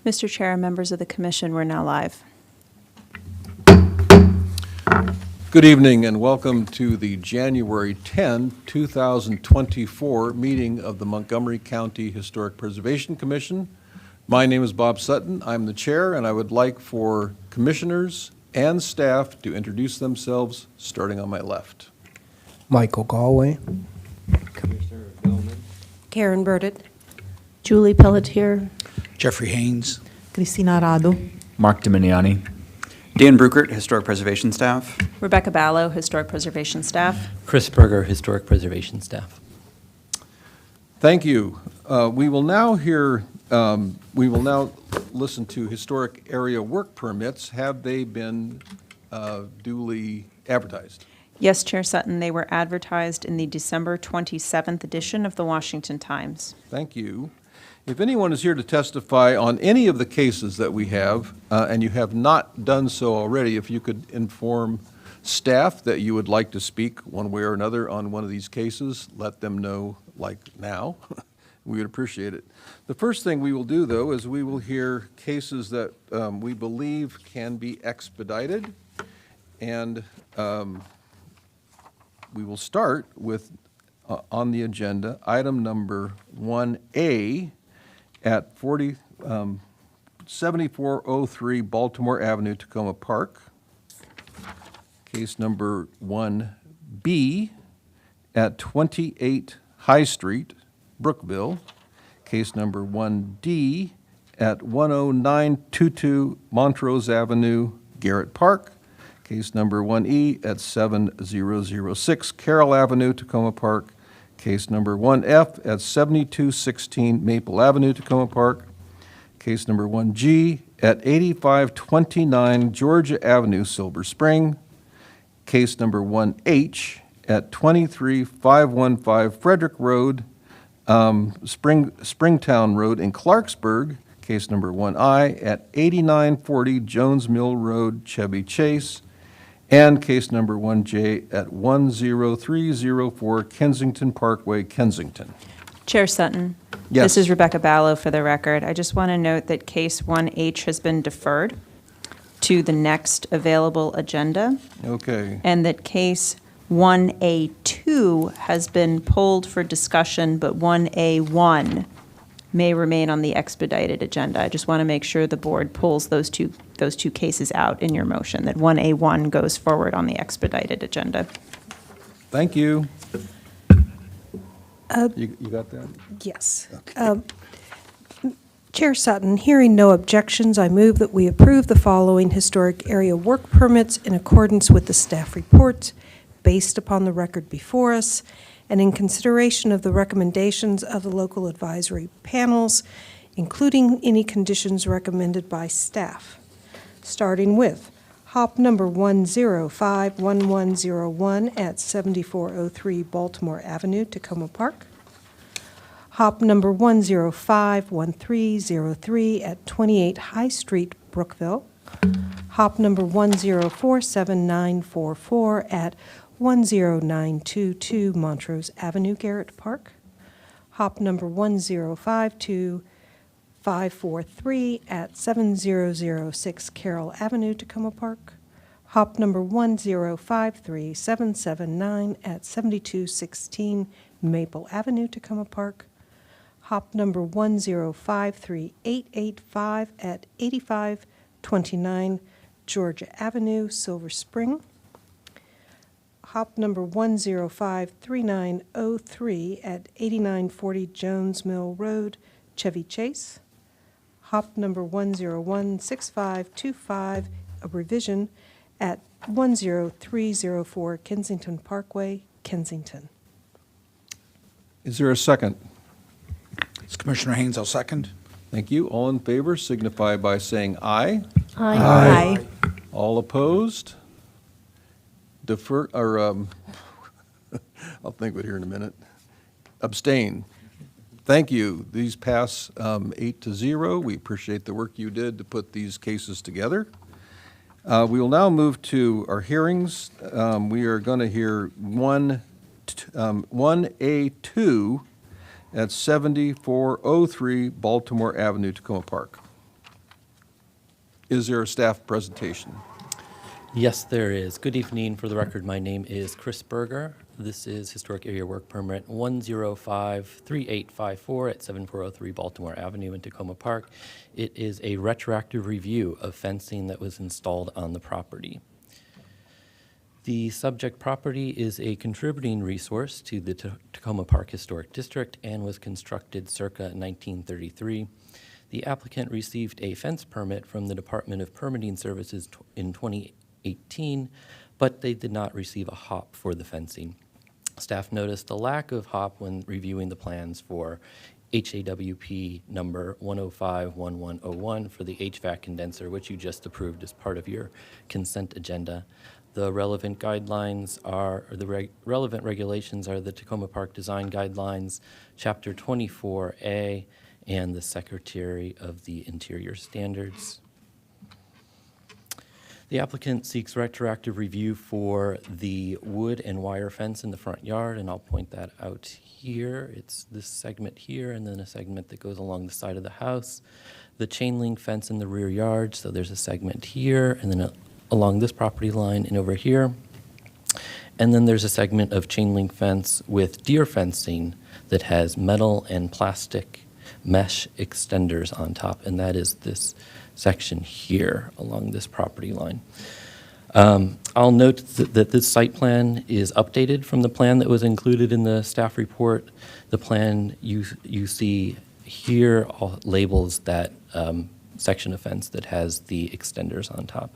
Mr. Chair, members of the commission, we're now live. Good evening and welcome to the January 10, 2024 meeting of the Montgomery County Historic Preservation Commission. My name is Bob Sutton. I'm the chair, and I would like for commissioners and staff to introduce themselves, starting on my left. Michael Galway. Commissioner Bellman. Karen Burdett. Julie Pelletier. Jeffrey Haynes. Cristina Arado. Mark Dominiani. Dan Bruckert, Historic Preservation Staff. Rebecca Ballo, Historic Preservation Staff. Chris Berger, Historic Preservation Staff. Thank you. We will now listen to historic area work permits. Have they been duly advertised? Yes, Chair Sutton, they were advertised in the December 27th edition of the Washington Times. Thank you. If anyone is here to testify on any of the cases that we have, and you have not done so already, if you could inform staff that you would like to speak one way or another on one of these cases, let them know, like now. We would appreciate it. The first thing we will do, though, is we will hear cases that we believe can be expedited, and we will start with, on the agenda, item number 1A, at 7403 Baltimore Avenue, Tacoma Park. Case number 1B at 28 High Street, Brookville. Case number 1D at 10922 Montrose Avenue, Garrett Park. Case number 1E at 7006 Carroll Avenue, Tacoma Park. Case number 1F at 7216 Maple Avenue, Tacoma Park. Case number 1G at 8529 Georgia Avenue, Silver Spring. Case number 1H at 23515 Frederick Road, Springtown Road in Clarksburg. Case number 1I at 8940 Jones Mill Road, Chevy Chase. And case number 1J at 10304 Kensington Parkway, Kensington. Chair Sutton. Yes. This is Rebecca Ballo for the record. I just want to note that case 1H has been deferred to the next available agenda, Okay. and that case 1A2 has been pulled for discussion, but 1A1 may remain on the expedited agenda. I just want to make sure the board pulls those two cases out in your motion, that 1A1 goes forward on the expedited agenda. Thank you. You got that? Yes. Chair Sutton, hearing no objections, I move that we approve the following historic area work permits in accordance with the staff reports based upon the record before us and in consideration of the recommendations of the local advisory panels, including any conditions recommended by staff. Starting with HOP number 1051101 at 7403 Baltimore Avenue, Tacoma Park. HOP number 1051303 at 28 High Street, Brookville. HOP number 1047944 at 10922 Montrose Avenue, Garrett Park. HOP number 1052543 at 7006 Carroll Avenue, Tacoma Park. HOP number 1053779 at 7216 Maple Avenue, Tacoma Park. HOP number 1053885 at 8529 Georgia Avenue, Silver Spring. HOP number 1053903 at 8940 Jones Mill Road, Chevy Chase. HOP number 1016525, a revision at 10304 Kensington Parkway, Kensington. Is there a second? It's Commissioner Haynes, I'll second. Thank you. All in favor signify by saying aye. Aye. All opposed? Defer, or, I'll think of it here in a minute. Abstain. Thank you. These pass 8-0. We appreciate the work you did to put these cases together. We will now move to our hearings. We are going to hear 1A2 at 7403 Baltimore Avenue, Tacoma Park. Is there a staff presentation? Yes, there is. Good evening. For the record, my name is Chris Berger. This is Historic Area Work Permit 1053854 at 7403 Baltimore Avenue in Tacoma Park. It is a retroactive review of fencing that was installed on the property. The subject property is a contributing resource to the Tacoma Park Historic District and was constructed circa 1933. The applicant received a fence permit from the Department of Permitting Services in 2018, but they did not receive a HOP for the fencing. Staff noticed a lack of HOP when reviewing the plans for HAWP number 1051101 for the HVAC condenser, which you just approved as part of your consent agenda. The relevant guidelines are, or the relevant regulations are the Tacoma Park Design Guidelines, Chapter 24A, and the Secretary of the Interior Standards. The applicant seeks retroactive review for the wood and wire fence in the front yard, and I'll point that out here. It's this segment here, and then a segment that goes along the side of the house. The chain link fence in the rear yard, so there's a segment here, and then along this property line and over here. And then there's a segment of chain link fence with deer fencing that has metal and plastic mesh extenders on top, and that is this section here along this property line. I'll note that this site plan is updated from the plan that was included in the staff report. The plan you see here all labels that section of fence that has the extenders on top.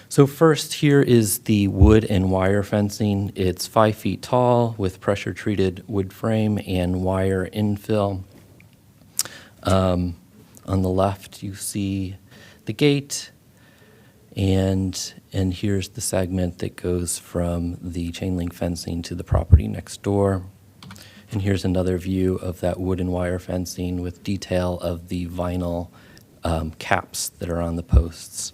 So first, here is the wood and wire fencing. It's 5 feet tall with pressure-treated wood frame and wire infill. On the left, you see the gate, and here's the segment that goes from the chain link fencing to the property next door. And here's another view of that wood and wire fencing with detail of the vinyl caps that are on the posts.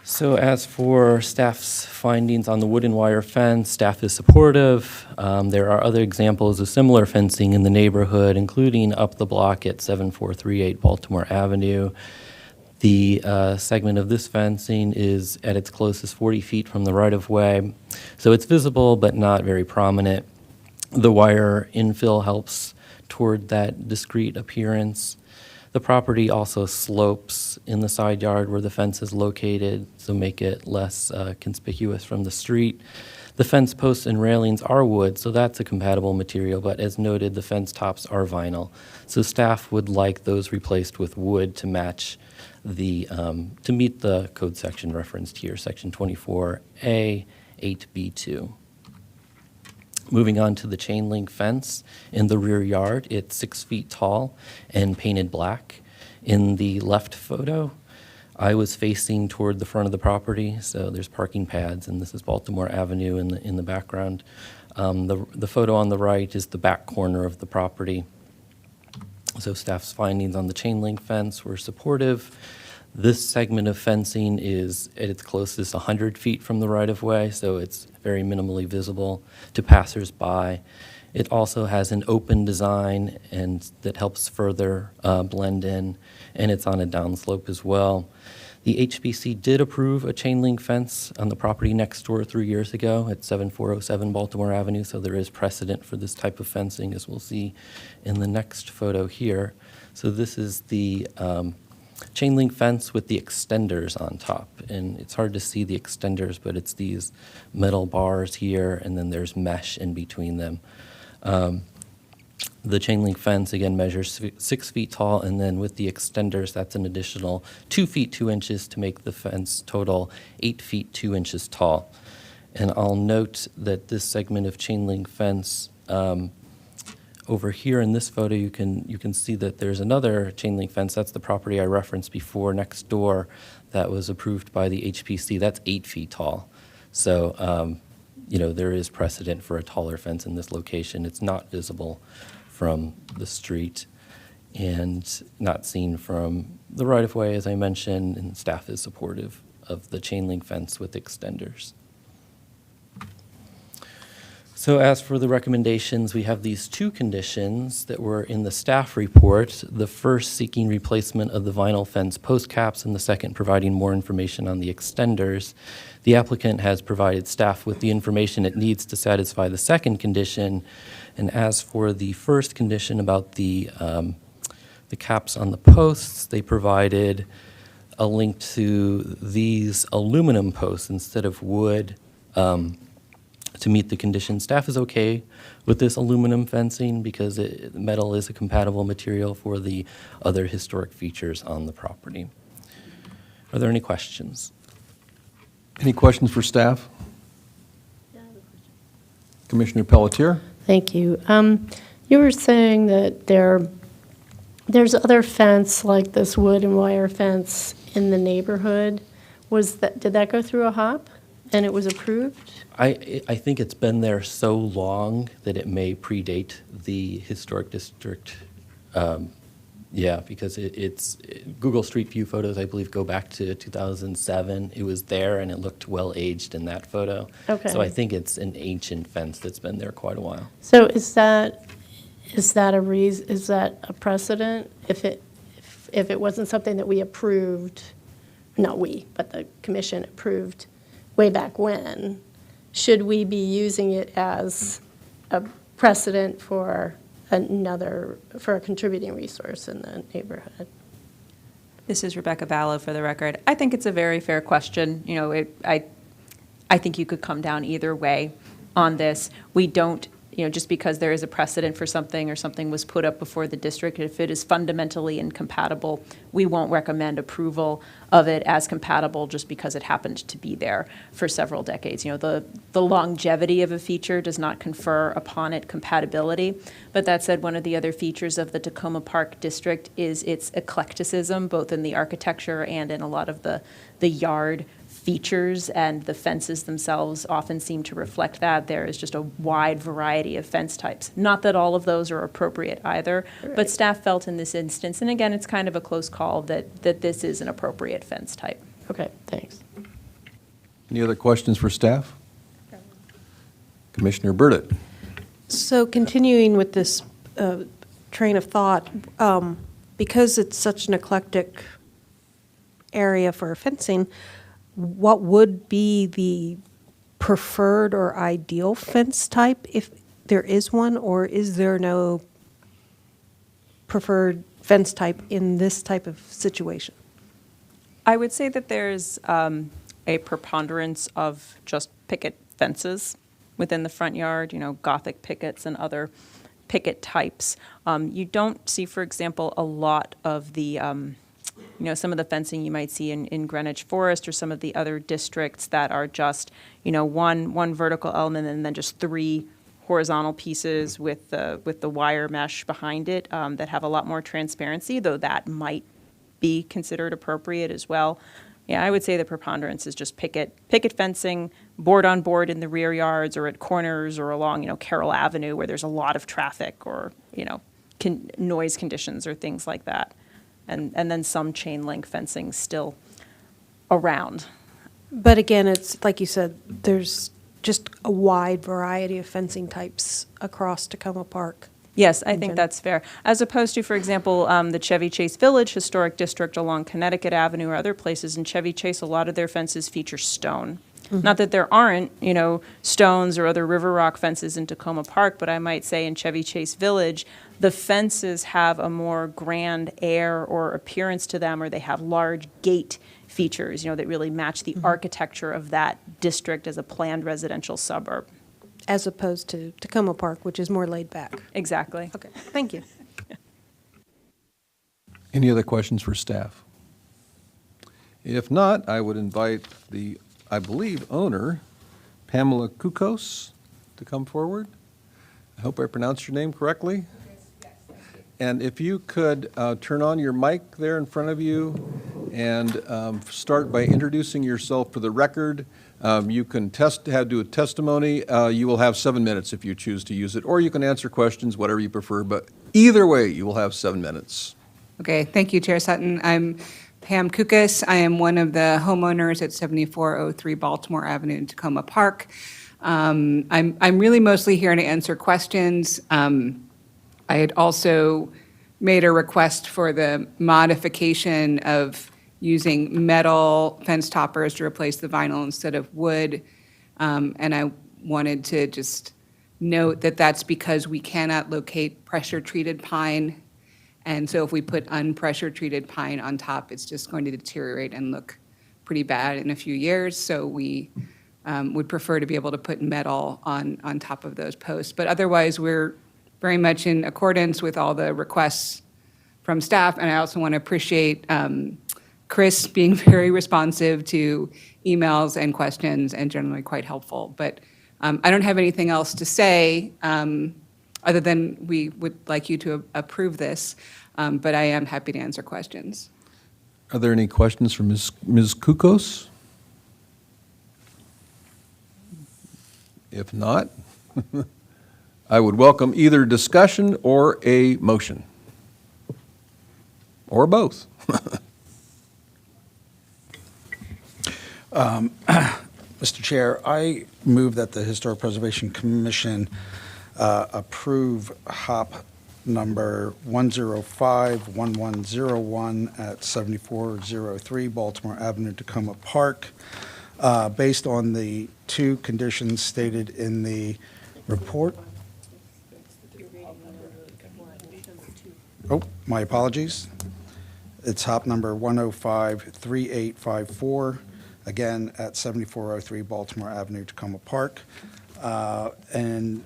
So as for staff's findings on the wood and wire fence, staff is supportive. There are other examples of similar fencing in the neighborhood, including up the block at 7438 Baltimore Avenue. The segment of this fencing is at its closest 40 feet from the right-of-way, so it's visible but not very prominent. The wire infill helps toward that discrete appearance. The property also slopes in the side yard where the fence is located, so make it less conspicuous from the street. The fence posts and railings are wood, so that's a compatible material, but as noted, the fence tops are vinyl. So staff would like those replaced with wood to match the, to meet the code section referenced here, section 24A, 8B2. Moving on to the chain link fence in the rear yard, it's 6 feet tall and painted black. In the left photo, I was facing toward the front of the property, so there's parking pads, and this is Baltimore Avenue in the background. The photo on the right is the back corner of the property. So staff's findings on the chain link fence were supportive. This segment of fencing is at its closest 100 feet from the right-of-way, so it's very minimally visible to passersby. It also has an open design and that helps further blend in, and it's on a downslope as well. The HBC did approve a chain link fence on the property next door 3 years ago at 7407 Baltimore Avenue, so there is precedent for this type of fencing, as we'll see in the next photo here. So this is the chain link fence with the extenders on top, and it's hard to see the extenders, but it's these metal bars here, and then there's mesh in between them. The chain link fence again measures 6 feet tall, and then with the extenders, that's an additional 2 feet 2 inches to make the fence total 8 feet 2 inches tall. And I'll note that this segment of chain link fence over here in this photo, you can see that there's another chain link fence. That's the property I referenced before next door that was approved by the HPC. That's 8 feet tall. So, there is precedent for a taller fence in this location. It's not visible from the street and not seen from the right-of-way, as I mentioned, and staff is supportive of the chain link fence with extenders. So as for the recommendations, we have these two conditions that were in the staff report. The first seeking replacement of the vinyl fence post caps, and the second providing more information on the extenders. The applicant has provided staff with the information it needs to satisfy the second condition. And as for the first condition about the caps on the posts, they provided a link to these aluminum posts instead of wood to meet the condition. Staff is okay with this aluminum fencing because metal is a compatible material for the other historic features on the property. Are there any questions? Any questions for staff? Commissioner Pelletier? Thank you. You were saying that there's other fence like this wood and wire fence in the neighborhood. Did that go through a HOP and it was approved? I think it's been there so long that it may predate the historic district. Yeah, because it's Google Street View photos, I believe, go back to 2007. It was there and it looked well aged in that photo. Okay. So I think it's an ancient fence that's been there quite a while. So is that a precedent if it wasn't something that we approved, not we, but the commission approved way back when? Should we be using it as a precedent for a contributing resource in the neighborhood? This is Rebecca Ballo for the record. I think it's a very fair question. You know, I think you could come down either way on this. We don't, you know, just because there is a precedent for something or something was put up before the district, if it is fundamentally incompatible, we won't recommend approval of it as compatible just because it happened to be there for several decades. You know, the longevity of a feature does not confer upon it compatibility. But that said, one of the other features of the Tacoma Park District is its eclecticism, both in the architecture and in a lot of the yard features, and the fences themselves often seem to reflect that. There is just a wide variety of fence types. Not that all of those are appropriate either, but staff felt in this instance, and again, it's kind of a close call, that this is an appropriate fence type. Okay, thanks. Any other questions for staff? Commissioner Burdett? So continuing with this train of thought, because it's such an eclectic area for fencing, what would be the preferred or ideal fence type, if there is one, or is there no preferred fence type in this type of situation? I would say that there's a preponderance of just picket fences within the front yard, you know, Gothic pickets and other picket types. You don't see, for example, a lot of the you know, some of the fencing you might see in Greenwich Forest or some of the other districts that are just, you know, one vertical element and then just three horizontal pieces with the wire mesh behind it that have a lot more transparency, though that might be considered appropriate as well. Yeah, I would say the preponderance is just picket fencing, board on board in the rear yards or at corners or along, you know, Carroll Avenue where there's a lot of traffic or, you know, noise conditions or things like that. And then some chain link fencing still around. But again, it's like you said, there's just a wide variety of fencing types across Tacoma Park. Yes, I think that's fair. As opposed to, for example, the Chevy Chase Village Historic District along Connecticut Avenue or other places. In Chevy Chase, a lot of their fences feature stone. Mm-hmm. Not that there aren't, you know, stones or other river rock fences in Tacoma Park, but I might say in Chevy Chase Village, the fences have a more grand air or appearance to them, or they have large gate features, you know, that really match the architecture of that district as a planned residential suburb. As opposed to Tacoma Park, which is more laid back. Exactly. Okay, thank you. Any other questions for staff? If not, I would invite the, I believe, owner, Pamela Kukos, to come forward. I hope I pronounced your name correctly. And if you could turn on your mic there in front of you and start by introducing yourself for the record. You can do a testimony. You will have 7 minutes if you choose to use it, or you can answer questions, whatever you prefer. But either way, you will have 7 minutes. Okay, thank you, Chair Sutton. I'm Pam Kukas. I am one of the homeowners at 7403 Baltimore Avenue in Tacoma Park. I'm really mostly here to answer questions. I had also made a request for the modification of using metal fence toppers to replace the vinyl instead of wood. And I wanted to just note that that's because we cannot locate pressure-treated pine. And so if we put unpressure-treated pine on top, it's just going to deteriorate and look pretty bad in a few years. So we would prefer to be able to put metal on top of those posts. But otherwise, we're very much in accordance with all the requests from staff. And I also want to appreciate Chris being very responsive to emails and questions and generally quite helpful. But I don't have anything else to say other than we would like you to approve this, but I am happy to answer questions. Are there any questions from Ms. Kukos? If not, I would welcome either discussion or a motion. Or both. Mr. Chair, I move that the Historic Preservation Commission approve HOP number 105-1101 at 7403 Baltimore Avenue, Tacoma Park, based on the two conditions stated in the report. Oh, my apologies. It's HOP number 105-3854, again at 7403 Baltimore Avenue, Tacoma Park. And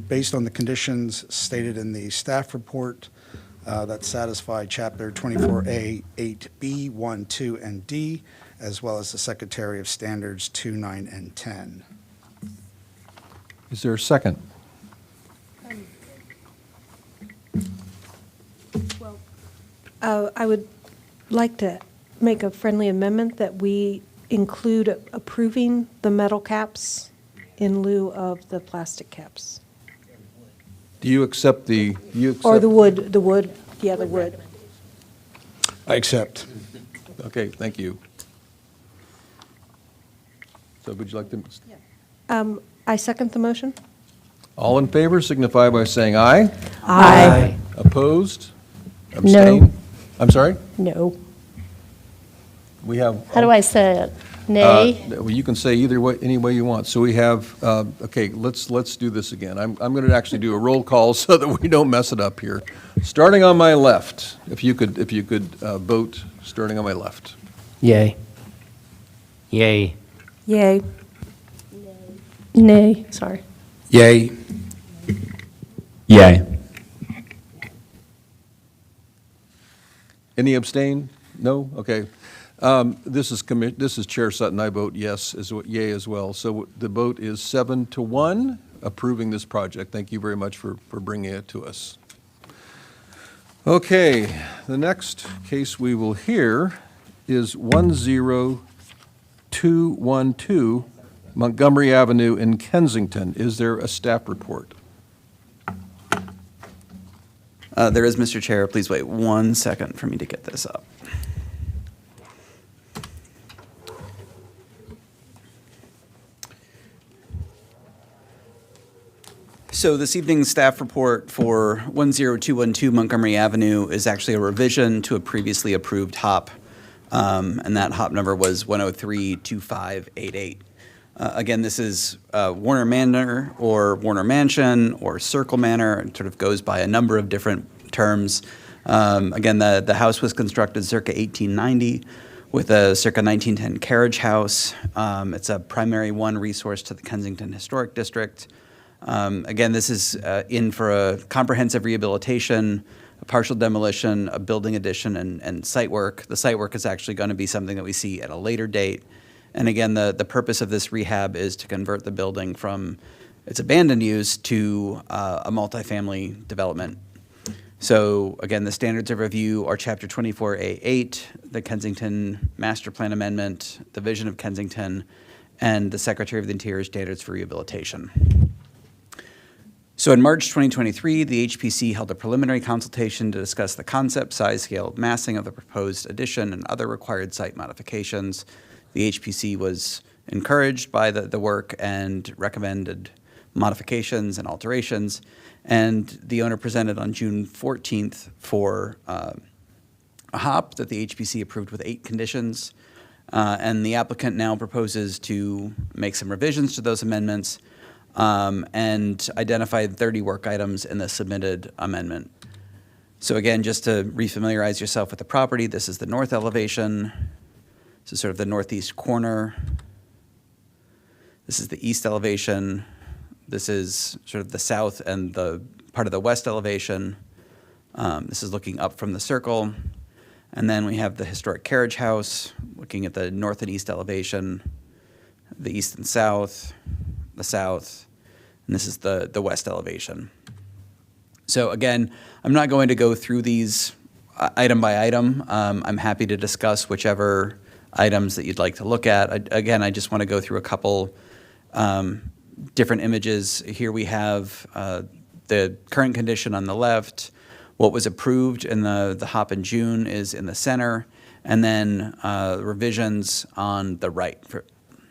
based on the conditions stated in the staff report that satisfy Chapter 24A, 8B, 1, 2, and D, as well as the Secretary of Standards 2, 9, and 10. Is there a second? I would like to make a friendly amendment that we include approving the metal caps in lieu of the plastic caps. Do you accept the, Or the wood, yeah, the wood. I accept. Okay, thank you. So would you like to? I second the motion. All in favor signify by saying aye. Aye. Opposed? Abstain? I'm sorry? No. We have. How do I say it? Nay? Well, you can say either way, any way you want. So we have, okay, let's do this again. I'm going to actually do a roll call so that we don't mess it up here. Starting on my left, if you could vote, starting on my left. Yay. Yay. Yay. Nay, sorry. Yay. Yay. Any abstain? No? Okay. This is Chair Sutton. I vote yes, yay as well. So the vote is 7-1 approving this project. Thank you very much for bringing it to us. Okay, the next case we will hear is 10212 Montgomery Avenue in Kensington. Is there a staff report? There is, Mr. Chair. Please wait 1 second for me to get this up. So this evening's staff report for 10212 Montgomery Avenue is actually a revision to a previously approved HOP, and that HOP number was 1032588. Again, this is Warner Manor or Warner Mansion or Circle Manor. It sort of goes by a number of different terms. Again, the house was constructed circa 1890 with a circa 1910 carriage house. It's a primary one resource to the Kensington Historic District. Again, this is in for a comprehensive rehabilitation, a partial demolition, a building addition, and site work. The site work is actually going to be something that we see at a later date. And again, the purpose of this rehab is to convert the building from its abandoned use to a multifamily development. So again, the standards of review are Chapter 24A8, the Kensington Master Plan Amendment, the Vision of Kensington, and the Secretary of the Interior Standards for Rehabilitation. So in March 2023, the HPC held a preliminary consultation to discuss the concept, size, scale, massing of the proposed addition and other required site modifications. The HPC was encouraged by the work and recommended modifications and alterations. And the owner presented on June 14th for a hop that the HPC approved with 8 conditions. And the applicant now proposes to make some revisions to those amendments and identify 30 work items in the submitted amendment. So again, just to refamiliarize yourself with the property, this is the north elevation. This is sort of the northeast corner. This is the east elevation. This is sort of the south and the part of the west elevation. This is looking up from the circle. And then we have the historic carriage house, looking at the north and east elevation, the east and south, the south, and this is the west elevation. So again, I'm not going to go through these item by item. I'm happy to discuss whichever items that you'd like to look at. Again, I just want to go through a couple different images. Here we have the current condition on the left. What was approved in the hop in June is in the center, and then revisions on the right.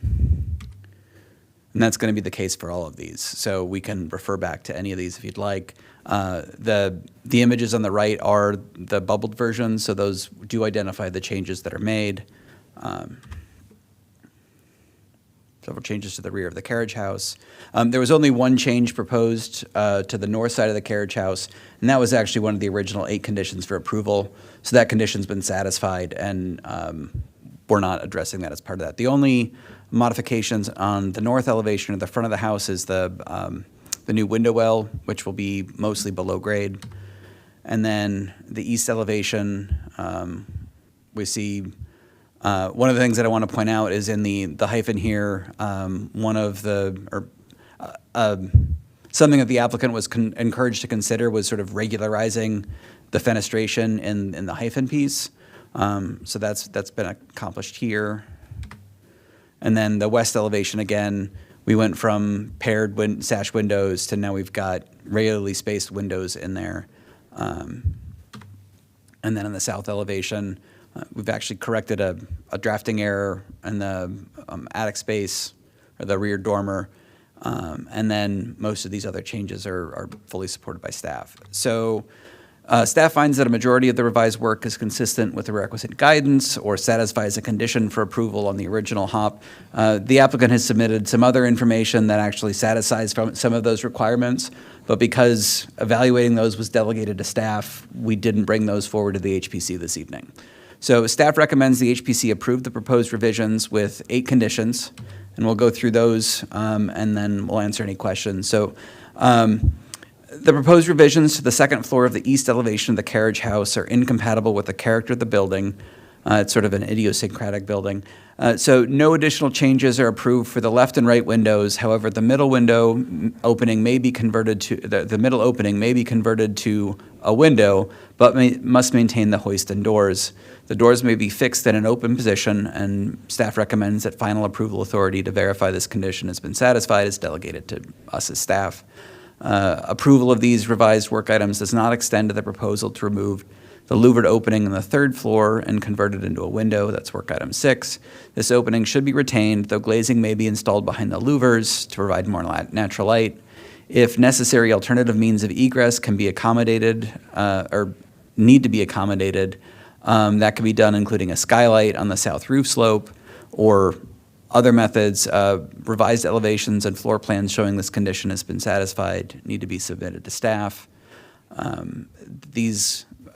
And that's going to be the case for all of these. So we can refer back to any of these if you'd like. The images on the right are the bubbled versions, so those do identify the changes that are made. Several changes to the rear of the carriage house. There was only one change proposed to the north side of the carriage house, and that was actually one of the original 8 conditions for approval. So that condition's been satisfied, and we're not addressing that as part of that. The only modifications on the north elevation of the front of the house is the new window well, which will be mostly below grade. And then the east elevation, we see one of the things that I want to point out is in the hyphen here, something that the applicant was encouraged to consider was sort of regularizing the fenestration in the hyphen piece. So that's been accomplished here. And then the west elevation, again, we went from paired sash windows to now we've got regularly spaced windows in there. And then in the south elevation, we've actually corrected a drafting error in the attic space or the rear dormer. And then most of these other changes are fully supported by staff. So staff finds that a majority of the revised work is consistent with the requisite guidance or satisfies a condition for approval on the original hop. The applicant has submitted some other information that actually satisfies some of those requirements, but because evaluating those was delegated to staff, we didn't bring those forward to the HPC this evening. So staff recommends the HPC approve the proposed revisions with 8 conditions, and we'll go through those and then we'll answer any questions. So the proposed revisions to the second floor of the east elevation of the carriage house are incompatible with the character of the building. It's sort of an idiosyncratic building. So no additional changes are approved for the left and right windows. However, the middle window opening may be converted to, the middle opening may be converted to a window, but must maintain the hoist and doors. The doors may be fixed in an open position, and staff recommends that final approval authority to verify this condition has been satisfied is delegated to us as staff. Approval of these revised work items does not extend to the proposal to remove the louvered opening on the 3rd floor and convert it into a window. That's work item 6. This opening should be retained, though glazing may be installed behind the louvers to provide more natural light. If necessary, alternative means of egress can be accommodated or need to be accommodated. That can be done including a skylight on the south roof slope or other methods. Revised elevations and floor plans showing this condition has been satisfied need to be submitted to staff.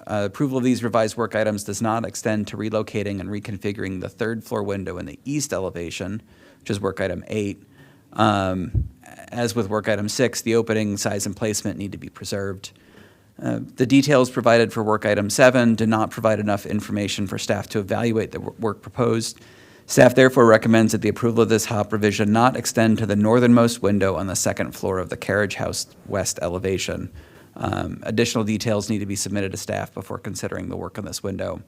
Approval of these revised work items does not extend to relocating and reconfiguring the 3rd floor window in the east elevation, which is work item 8. As with work item 6, the opening size and placement need to be preserved. The details provided for work item 7 do not provide enough information for staff to evaluate the work proposed. Staff therefore recommends that the approval of this hop revision not extend to the northernmost window on the 2nd floor of the carriage house west elevation. Additional details need to be submitted to staff before considering the work on this window.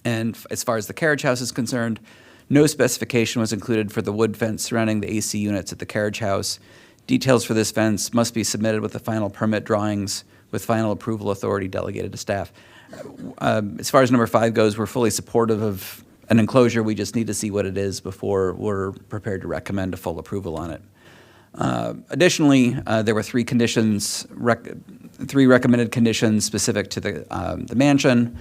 And as far as the carriage house is concerned, no specification was included for the wood fence surrounding the AC units at the carriage house. Details for this fence must be submitted with the final permit drawings with final approval authority delegated to staff. As far as number 5 goes, we're fully supportive an enclosure. We just need to see what it is before we're prepared to recommend a full approval on it. Additionally, there were three recommended conditions specific to the mansion.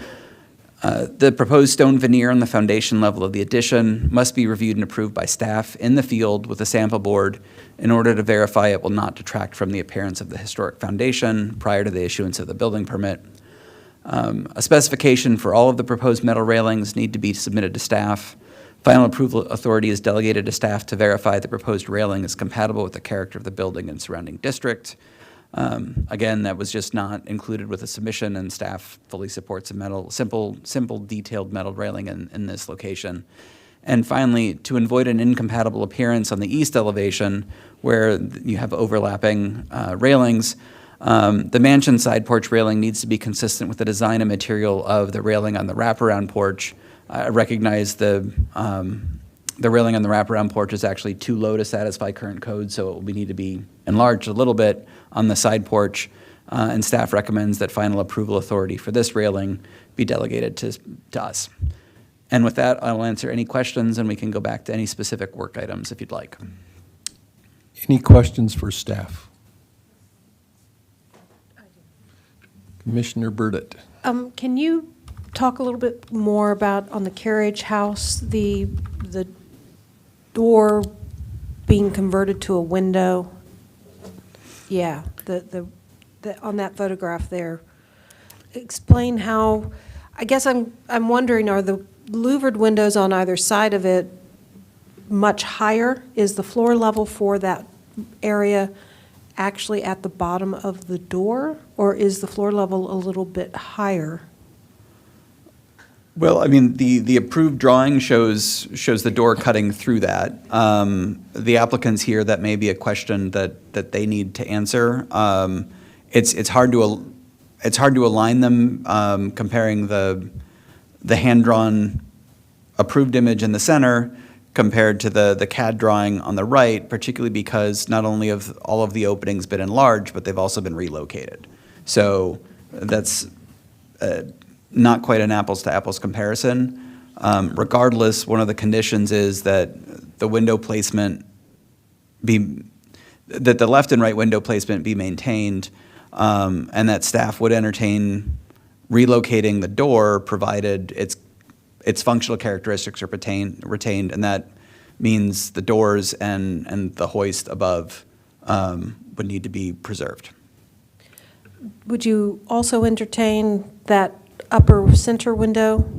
The proposed stone veneer on the foundation level of the addition must be reviewed and approved by staff in the field with a sample board in order to verify it will not detract from the appearance of the historic foundation prior to the issuance of the building permit. A specification for all of the proposed metal railings need to be submitted to staff. Final approval authority is delegated to staff to verify the proposed railing is compatible with the character of the building and surrounding district. Again, that was just not included with the submission, and staff fully supports a simple detailed metal railing in this location. And finally, to avoid an incompatible appearance on the east elevation where you have overlapping railings, the mansion side porch railing needs to be consistent with the design and material of the railing on the wraparound porch. I recognize the railing on the wraparound porch is actually too low to satisfy current code, so it will need to be enlarged a little bit on the side porch, and staff recommends that final approval authority for this railing be delegated to us. And with that, I will answer any questions, and we can go back to any specific work items if you'd like. Any questions for staff? Commissioner Burdett. Can you talk a little bit more about, on the carriage house, the door being converted to a window? Yeah, the on that photograph there. Explain how, I guess I'm wondering, are the louvered windows on either side of it much higher? Is the floor level for that area actually at the bottom of the door, or is the floor level a little bit higher? Well, I mean, the approved drawing shows the door cutting through that. The applicants here, that may be a question that they need to answer. It's hard to align them, comparing the hand-drawn approved image in the center compared to the CAD drawing on the right, particularly because not only have all of the openings been enlarged, but they've also been relocated. So that's not quite an apples-to-apples comparison. Regardless, one of the conditions is that the window placement that the left and right window placement be maintained, and that staff would entertain relocating the door provided its functional characteristics are retained, and that means the doors and the hoist above would need to be preserved. Would you also entertain that upper center window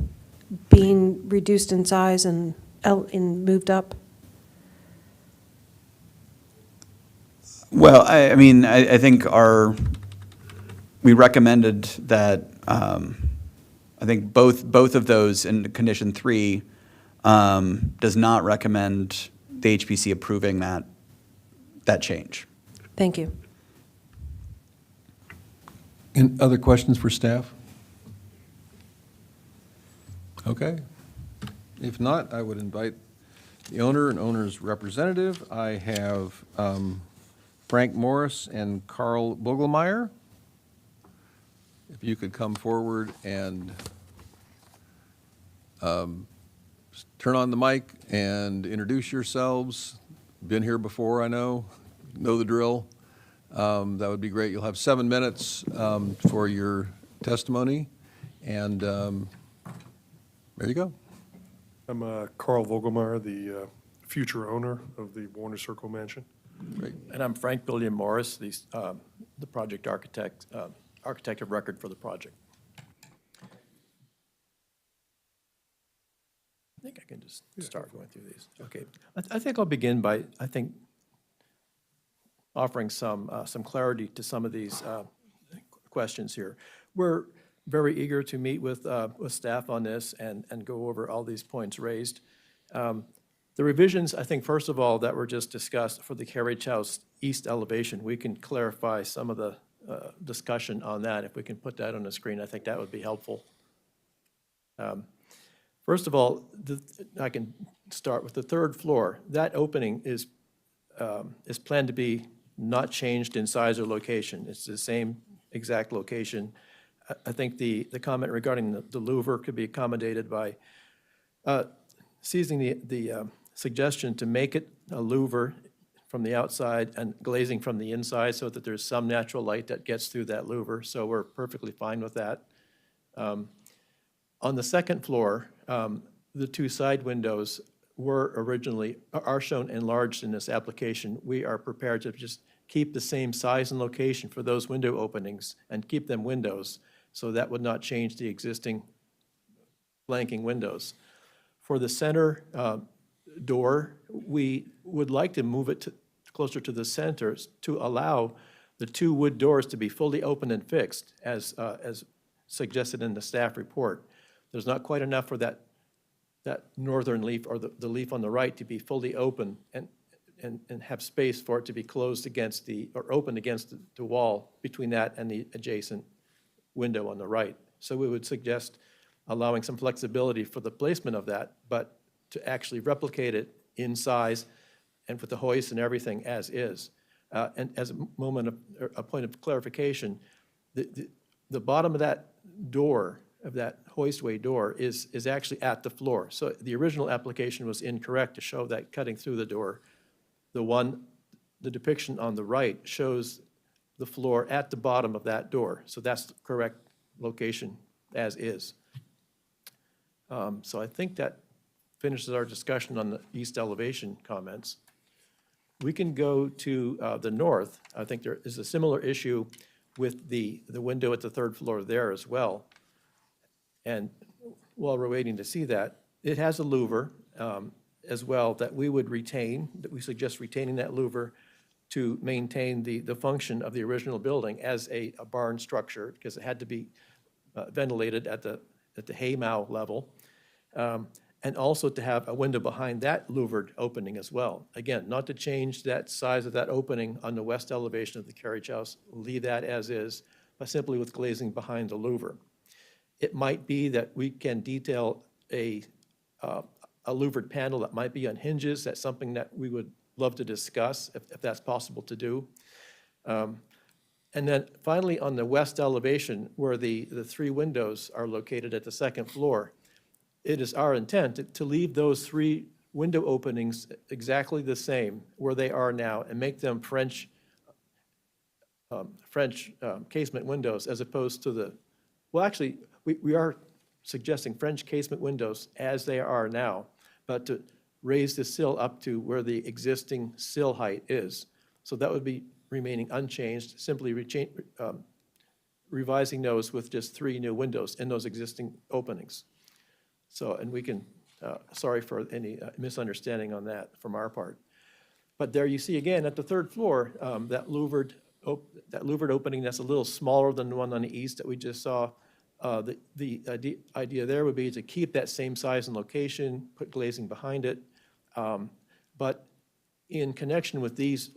being reduced in size and moved up? Well, I mean, I think we recommended that, I think both of those in condition 3 does not recommend the HPC approving that change. Thank you. Any other questions for staff? Okay. If not, I would invite the owner and owner's representative. I have Frank Morris and Carl Vogelmeyer. If you could come forward and turn on the mic and introduce yourselves. Been here before, I know the drill. That would be great. You'll have 7 minutes for your testimony, and there you go. I'm Carl Vogelmeyer, the future owner of the Warner Circle Mansion. Great. And I'm Frank Billiam Morris, the project architect of record for the project. I think I can just start going through these. Okay. I think I'll begin by, offering some clarity to some of these questions here. We're very eager to meet with staff on this and go over all these points raised. The revisions, I think, first of all, that were just discussed for the carriage house east elevation, we can clarify some of the discussion on that. If we can put that on the screen, I think that would be helpful. First of all, I can start with the third floor. That opening is planned to be not changed in size or location. It's the same exact location. I think the comment regarding the louver could be accommodated by seizing the suggestion to make it a louver from the outside and glazing from the inside so that there's some natural light that gets through that louver, so we're perfectly fine with that. On the second floor, the two side windows are shown enlarged in this application. We are prepared to just keep the same size and location for those window openings and keep them windows, so that would not change the existing flanking windows. For the center door, we would like to move it closer to the center to allow the two wood doors to be fully open and fixed, as suggested in the staff report. There's not quite enough for that northern leaf or the leaf on the right to be fully open and have space for it to be closed against or open against the wall between that and the adjacent window on the right. So we would suggest allowing some flexibility for the placement of that, but to actually replicate it in size and with the hoist and everything as is. And as a point of clarification, the bottom of that door, of that hoistway door, is actually at the floor. So the original application was incorrect to show that cutting through the door. The depiction on the right shows the floor at the bottom of that door. So that's the correct location as is. So I think that finishes our discussion on the east elevation comments. We can go to the north. I think there is a similar issue with the window at the third floor there as well. And while we're waiting to see that, it has a louver as well that we would retain, that we suggest retaining that louver to maintain the function of the original building as a barn structure, because it had to be ventilated at the haymow level. And also to have a window behind that louvered opening as well. Again, not to change that size of that opening on the west elevation of the carriage house, leave that as is, but simply with glazing behind the louver. It might be that we can detail a louvered panel that might be on hinges. That's something that we would love to discuss if that's possible to do. And then finally, on the west elevation, where the three windows are located at the second floor, it is our intent to leave those three window openings exactly the same where they are now and make them French casement windows, as opposed to well, actually, we are suggesting French casement windows as they are now, but to raise the sill up to where the existing sill height is. So that would be remaining unchanged, simply revising those with just three new windows in those existing openings. So, and we can, sorry for any misunderstanding on that from our part. But there you see again at the third floor, that louvered opening that's a little smaller than the one on the east that we just saw. The idea there would be to keep that same size and location, put glazing behind it. But in connection with these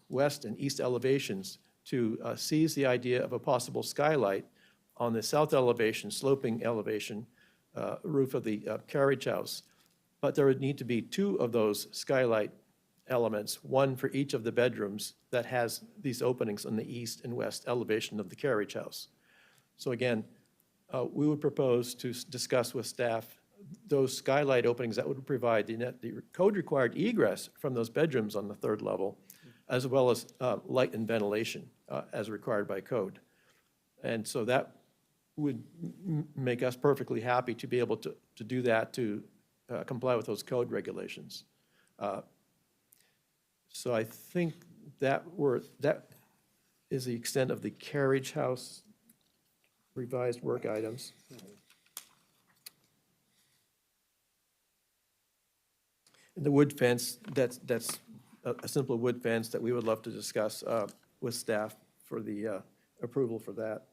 west and east elevations, to seize the idea of a possible skylight on the south elevation, sloping elevation, roof of the carriage house. But there would need to be two of those skylight elements, one for each of the bedrooms that has these openings on the east and west elevation of the carriage house. So again, we would propose to discuss with staff those skylight openings that would provide the code-required egress from those bedrooms on the third level, as well as light and ventilation as required by code. And so that would make us perfectly happy to be able to do that, to comply with those code regulations. So I think that is the extent of the carriage house revised work items. And the wood fence, that's a simple wood fence that we would love to discuss with staff for the approval for that,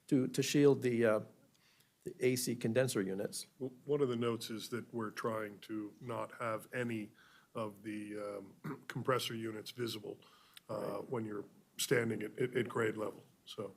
to shield the AC condenser units. Well, one of the notes is that we're trying to not have any of the compressor units visible when you're standing at grade level, so.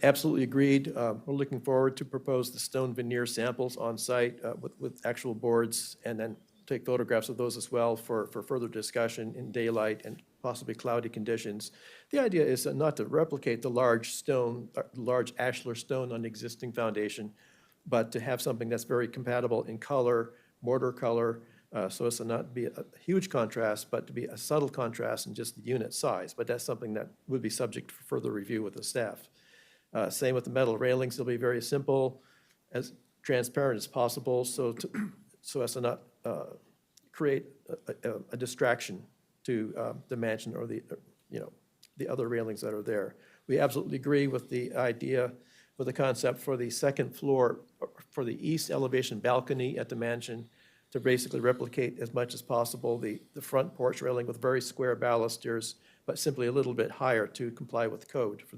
Absolutely agreed. We're looking forward to propose the stone veneer samples on site with actual boards, and then take photographs of those as well for further discussion in daylight and possibly cloudy conditions. The idea is not to replicate the large ashlar stone on the existing foundation, but to have something that's very compatible in color, mortar color, so as to not be a huge contrast, but to be a subtle contrast in just the unit size. But that's something that would be subject for further review with the staff. Same with the metal railings, they'll be very simple, as transparent as possible, so as to not create a distraction to the mansion or the other railings that are there. We absolutely agree with the idea, with the concept for the second floor, for the east elevation balcony at the mansion, to basically replicate as much as possible the front porch railing with very square balusters, but simply a little bit higher to comply with code for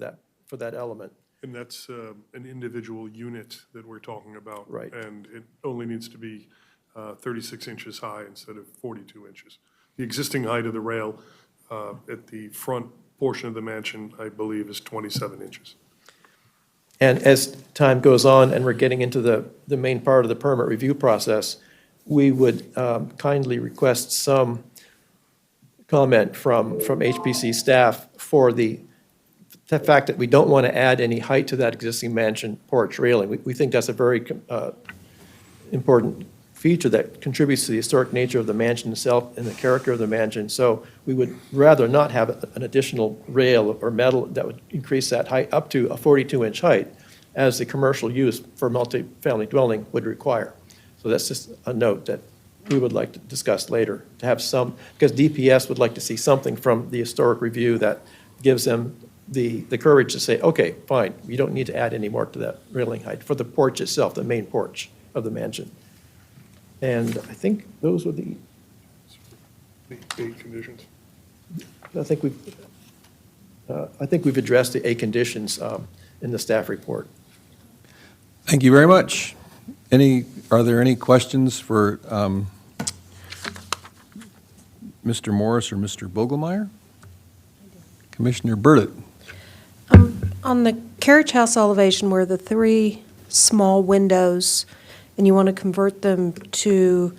that element. And that's an individual unit that we're talking about. Right. And it only needs to be 36 inches high instead of 42 inches. The existing height of the rail at the front portion of the mansion, I believe, is 27 inches. And as time goes on and we're getting into the main part of the permit review process, we would kindly request some comment from HPC staff for the fact that we don't want to add any height to that existing mansion porch railing. We think that's a very important feature that contributes to the historic nature of the mansion itself and the character of the mansion. So we would rather not have an additional rail or metal that would increase that height up to a 42-inch height, as the commercial use for multifamily dwelling would require. So that's just a note that we would like to discuss later, to have some, because DPS would like to see something from the historic review that gives them the courage to say, okay, fine, you don't need to add any more to that railing height for the porch itself, the main porch of the mansion. And I think those were the, The 8 conditions. I think we've addressed the 8 conditions in the staff report. Thank you very much. Are there any questions for Mr. Morris or Mr. Vogelmeyer? Commissioner Burdett. On the carriage house elevation where the 3 small windows, and you want to convert them to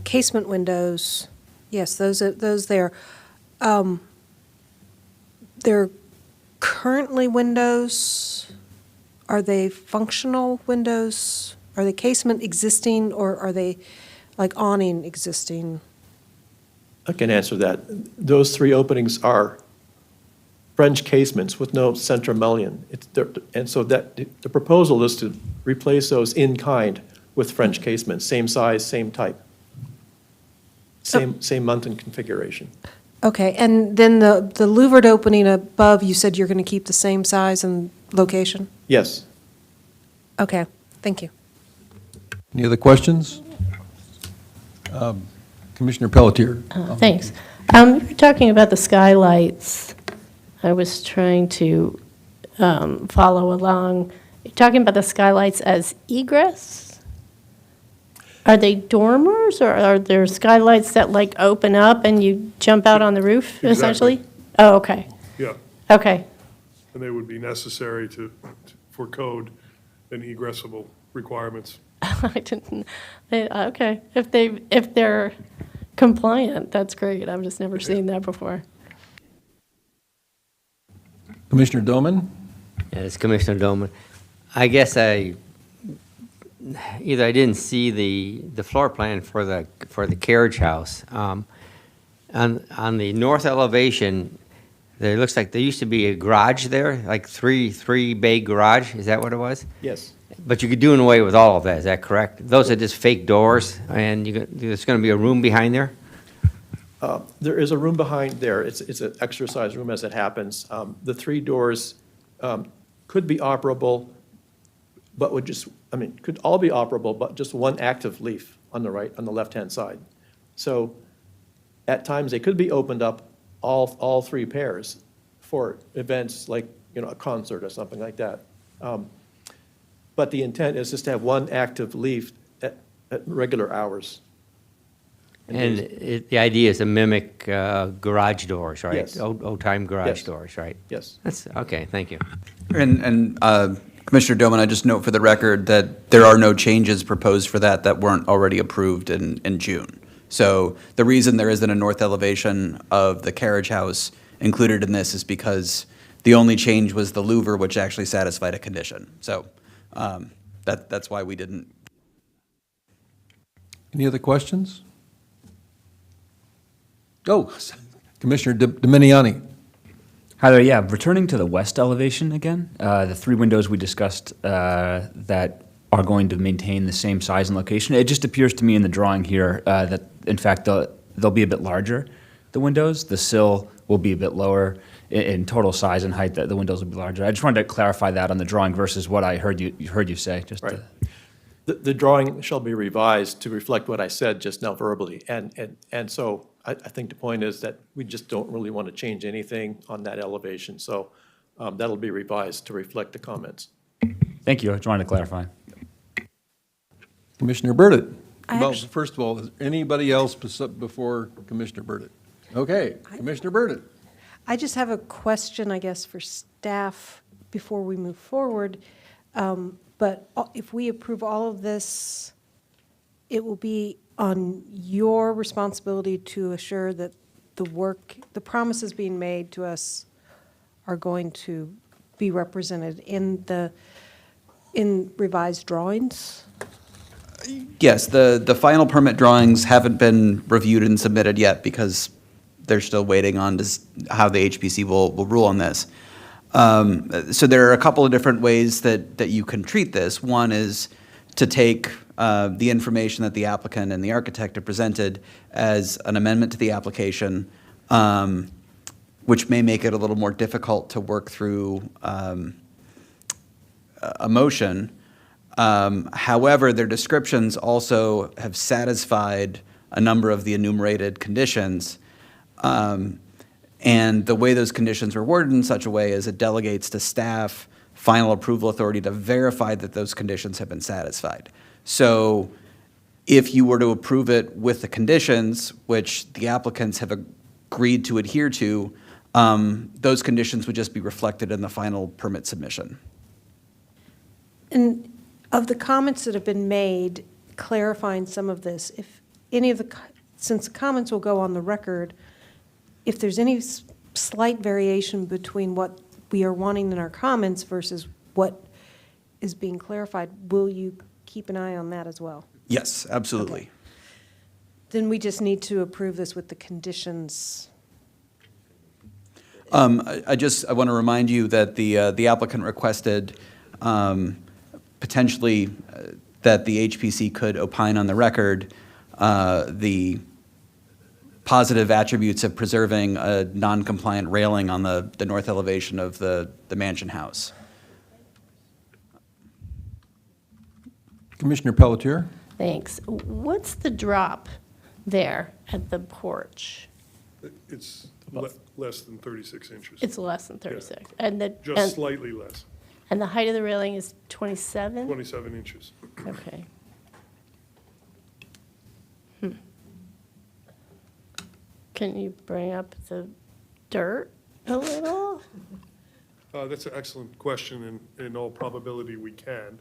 casement windows, yes, those there. They're currently windows. Are they functional windows? Are they casement existing, or are they like awning existing? I can answer that. Those 3 openings are French casements with no central mullion. And so that the proposal is to replace those in kind with French casements, same size, same type, same Muntin configuration. Okay, and then the louvered opening above, you said you're going to keep the same size and location? Yes. Okay, thank you. Any other questions? Commissioner Pelletier. Thanks. You were talking about the skylights. I was trying to follow along. You're talking about the skylights as egress? Are they dormers, or are there skylights that like open up and you jump out on the roof, essentially? Exactly. Oh, okay. Yeah, Okay. and they would be necessary for code and egressable requirements. I didn't, okay. If they're compliant, that's great. I've just never seen that before. Commissioner Doman? Yeah, it's Commissioner Doman. I guess either I didn't see the floor plan for the carriage house. On the north elevation, there looks like there used to be a garage there, like three bay garage. Is that what it was? Yes. But you're doing away with all of that. Is that correct? Those are just fake doors, and there's going to be a room behind there. There is a room behind there. It's an exercise room as it happens. The 3 doors could be operable, but could all be operable, but just one active leaf on the left-hand side. So at times, they could be opened up, all 3 pairs, for events like, a concert or something like that. But the intent is just to have one active leaf at regular hours. And the idea is to mimic garage doors, right? Yes. Old-time garage Yes. doors, right? Yes. That's okay. Thank you. And Commissioner Doman, I just note for the record that there are no changes proposed for that weren't already approved in June. So the reason there isn't a north elevation of the carriage house included in this is because the only change was the louver, which actually satisfied a condition. So that's why we didn't. Any other questions? Oh, Commissioner Dominiani. Hi there, yeah, returning to the west elevation again, the three windows we discussed that are going to maintain the same size and location. It just appears to me in the drawing here that, in fact, they'll be a bit larger, the windows. The sill will be a bit lower in total size and height. The windows will be larger. I just wanted to clarify that on the drawing versus what I heard you say. Just Right. The drawing shall be revised to reflect what I said just now verbally. And so I think the point is that we just don't really want to change anything on that elevation. So that'll be revised to reflect the comments. Thank you, I just wanted to clarify. Commissioner Burdett. I Well, actu- first of all, is anybody else before Commissioner Burdett? Okay, Commissioner Burdett. I just have a question, I guess, for staff before we move forward. But if we approve all of this, it will be on your responsibility to assure that the promises being made to us are going to be represented in revised drawings? Yes, the final permit drawings haven't been reviewed and submitted yet because they're still waiting on how the HPC will rule on this. So there are a couple of different ways that you can treat this. One is to take the information that the applicant and the architect have presented as an amendment to the application, which may make it a little more difficult to work through a motion. However, their descriptions also have satisfied a number of the enumerated conditions. And the way those conditions were worded in such a way is it delegates to staff final approval authority to verify that those conditions have been satisfied. So if you were to approve it with the conditions, which the applicants have agreed to adhere to, those conditions would just be reflected in the final permit submission. And of the comments that have been made clarifying some of this, if any of since the comments will go on the record, if there's any slight variation between what we are wanting in our comments versus what is being clarified, will you keep an eye on that as well? Yes, absolutely. Okay. Then we just need to approve this with the conditions. I want to remind you that the applicant requested potentially that the HPC could opine on the record the positive attributes of preserving a non-compliant railing on the north elevation of the mansion house. Commissioner Pelletier. Thanks. What's the drop there at the porch? It's less than 36 inches. It's less than 36. And Just slightly less, and the height of the railing is 27? 27 inches. Okay. Can you bring up the dirt a little? That's an excellent question, and in all probability, we can,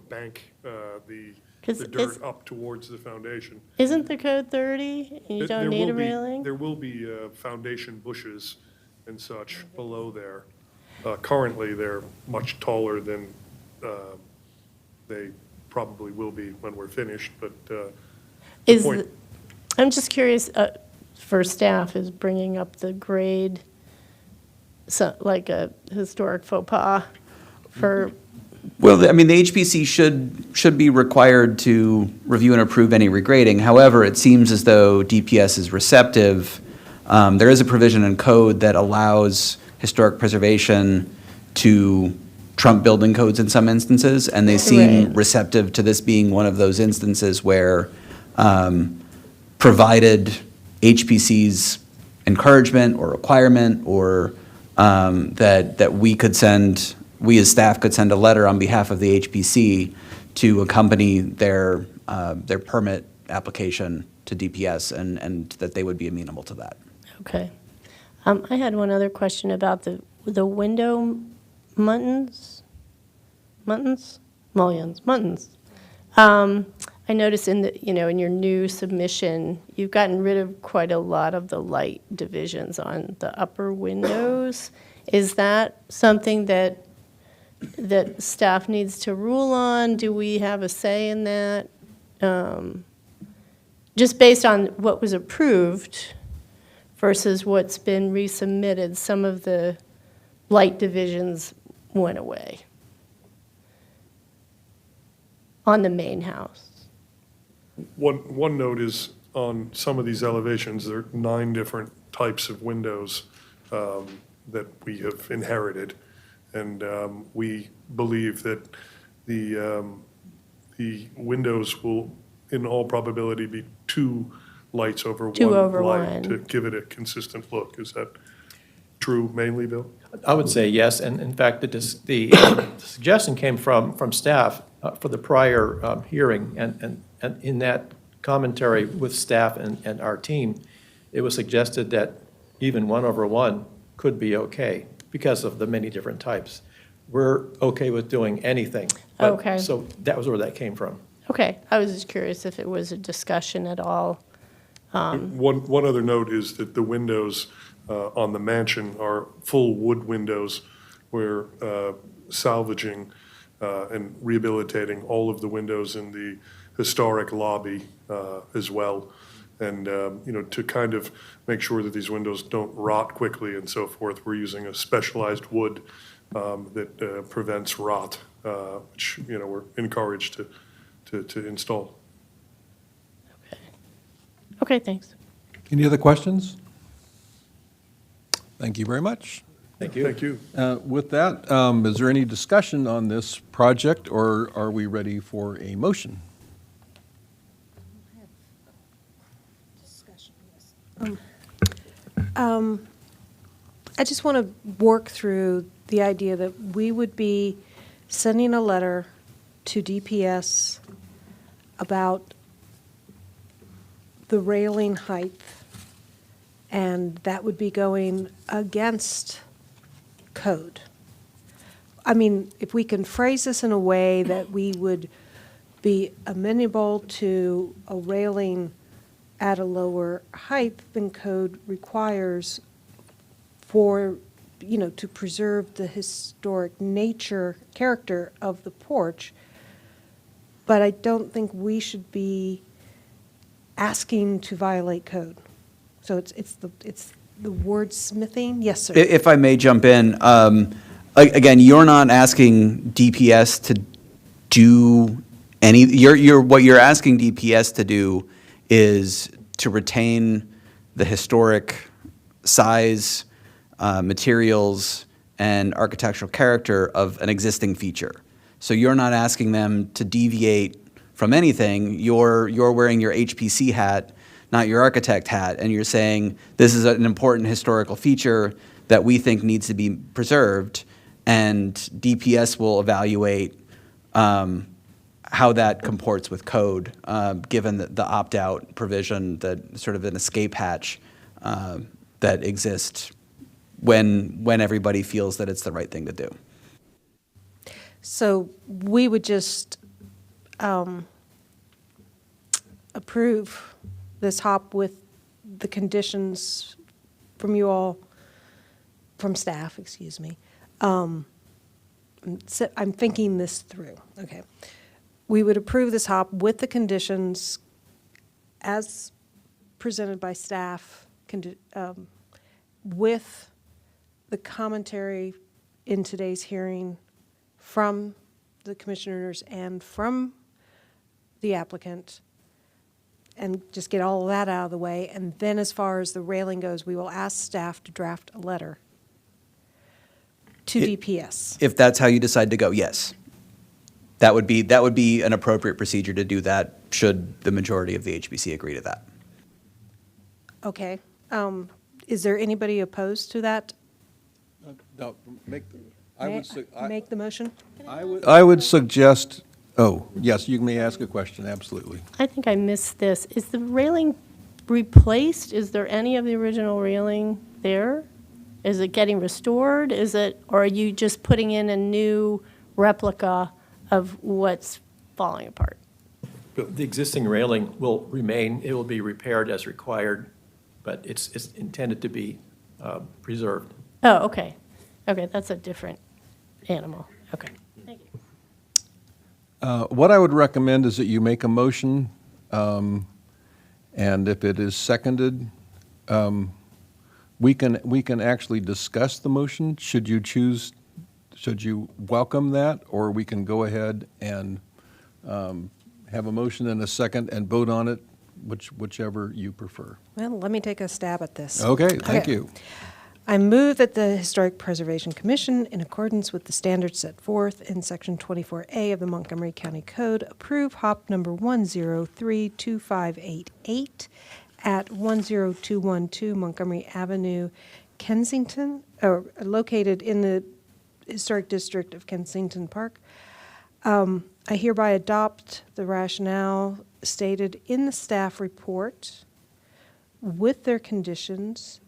bank the 'Cause dirt up towards the foundation. Isn't the code 30? And you There don't need will a be- railing? There will be foundation bushes and such below there. Currently, they're much taller than they probably will be when we're finished, but Is point- I'm just curious, for staff, is bringing up the grade, so, like a historic faux pas for, Well, the HPC should be required to review and approve any regrading. However, it seems as though DPS is receptive. There is a provision in code that allows historic preservation to trump building codes in some instances, and they seem Right. receptive to this being one of those instances where, provided HPC's encouragement or requirement, or that we as staff could send a letter on behalf of the HPC to accompany their permit application to DPS, and that they would be amenable to that. okay. I had one other question about the window muntins? Muntins. I noticed in your new submission, you've gotten rid of quite a lot of the light divisions on the upper windows. Is that something that that staff needs to rule on? Do we have a say in that? Just based on what was approved versus what's been resubmitted, some of the light divisions went away on the main house. One note is on some of these elevations, there are 9 different types of windows that we have inherited. And we believe that the windows will, in all probability, be 2 lights over Two one over light one. to give it a consistent look. Is that true mainly, Bill? I would say yes, and in fact, the suggestion came from staff for the prior hearing, and in that commentary with staff and our team, it was suggested that even 1/1 could be okay because of the many different types. We're okay with doing anything. but- Okay. So that was where that came from. Okay, I was just curious if it was a discussion at all. One other note is that the windows on the mansion are full wood windows. We're salvaging and rehabilitating all of the windows in the historic lobby as well. And, to kind of make sure that these windows don't rot quickly and so forth, we're using a specialized wood that prevents rot, which, we're encouraged to install. Okay, thanks. Any other questions? Thank you very much. Thank you. Thank you. With that, is there any discussion on this project, or are we ready for a motion? I just want to work through the idea that we would be sending a letter to DPS about the railing height, and that would be going against code. I mean, if we can phrase this in a way that we would be amenable to a railing at a lower height than code requires for, to preserve the historic character of the porch. But I don't think we should be asking to violate code. So it's the wordsmithing. Yes, sir. If I may jump in, again, you're not asking DPS to do what you're asking DPS to do is to retain the historic size, materials, and architectural character of an existing feature. So you're not asking them to deviate from anything. You're wearing your HPC hat, not your architect hat, and you're saying this is an important historical feature that we think needs to be preserved, and DPS will evaluate how that comports with code, given the opt-out provision, that sort of an escape hatch that exists when everybody feels that it's the right thing to do. So we would just approve this hop with the conditions from you all, from staff, excuse me. I'm thinking this through, okay. We would approve this hop with the conditions as presented by staff, with the commentary in today's hearing from the commissioners and from the applicant, and just get all of that out of the way. And then as far as the railing goes, we will ask staff to draft a letter to DPS. If that's how you decide to go, yes. That would be an appropriate procedure to do that, should the majority of the HBC agree to that. Okay. Is there anybody opposed to that? No, May I make the motion? I would suggest, yes, you may ask a question, absolutely. I think I missed this. Is the railing replaced? Is there any of the original railing there? Is it getting restored? Or are you just putting in a new replica of what's falling apart? The existing railing will remain. It will be repaired as required, but it's intended to be preserved. Oh, okay. Okay, that's a different animal. Okay, thank you. What I would recommend is that you make a motion, and if it is seconded, we can actually discuss the motion, should you choose, should you welcome that, or we can go ahead and have a motion and a second and vote on it, whichever you prefer. Well, let me take a stab at this. Okay, thank Okay. you. I move that the Historic Preservation Commission, in accordance with the standards set forth in Section 24A of the Montgomery County Code, approve HOP number 1032588 at 10212 Montgomery Avenue, Kensington, or located in the Historic District of Kensington Park. I hereby adopt the rationale stated in the staff report with their conditions,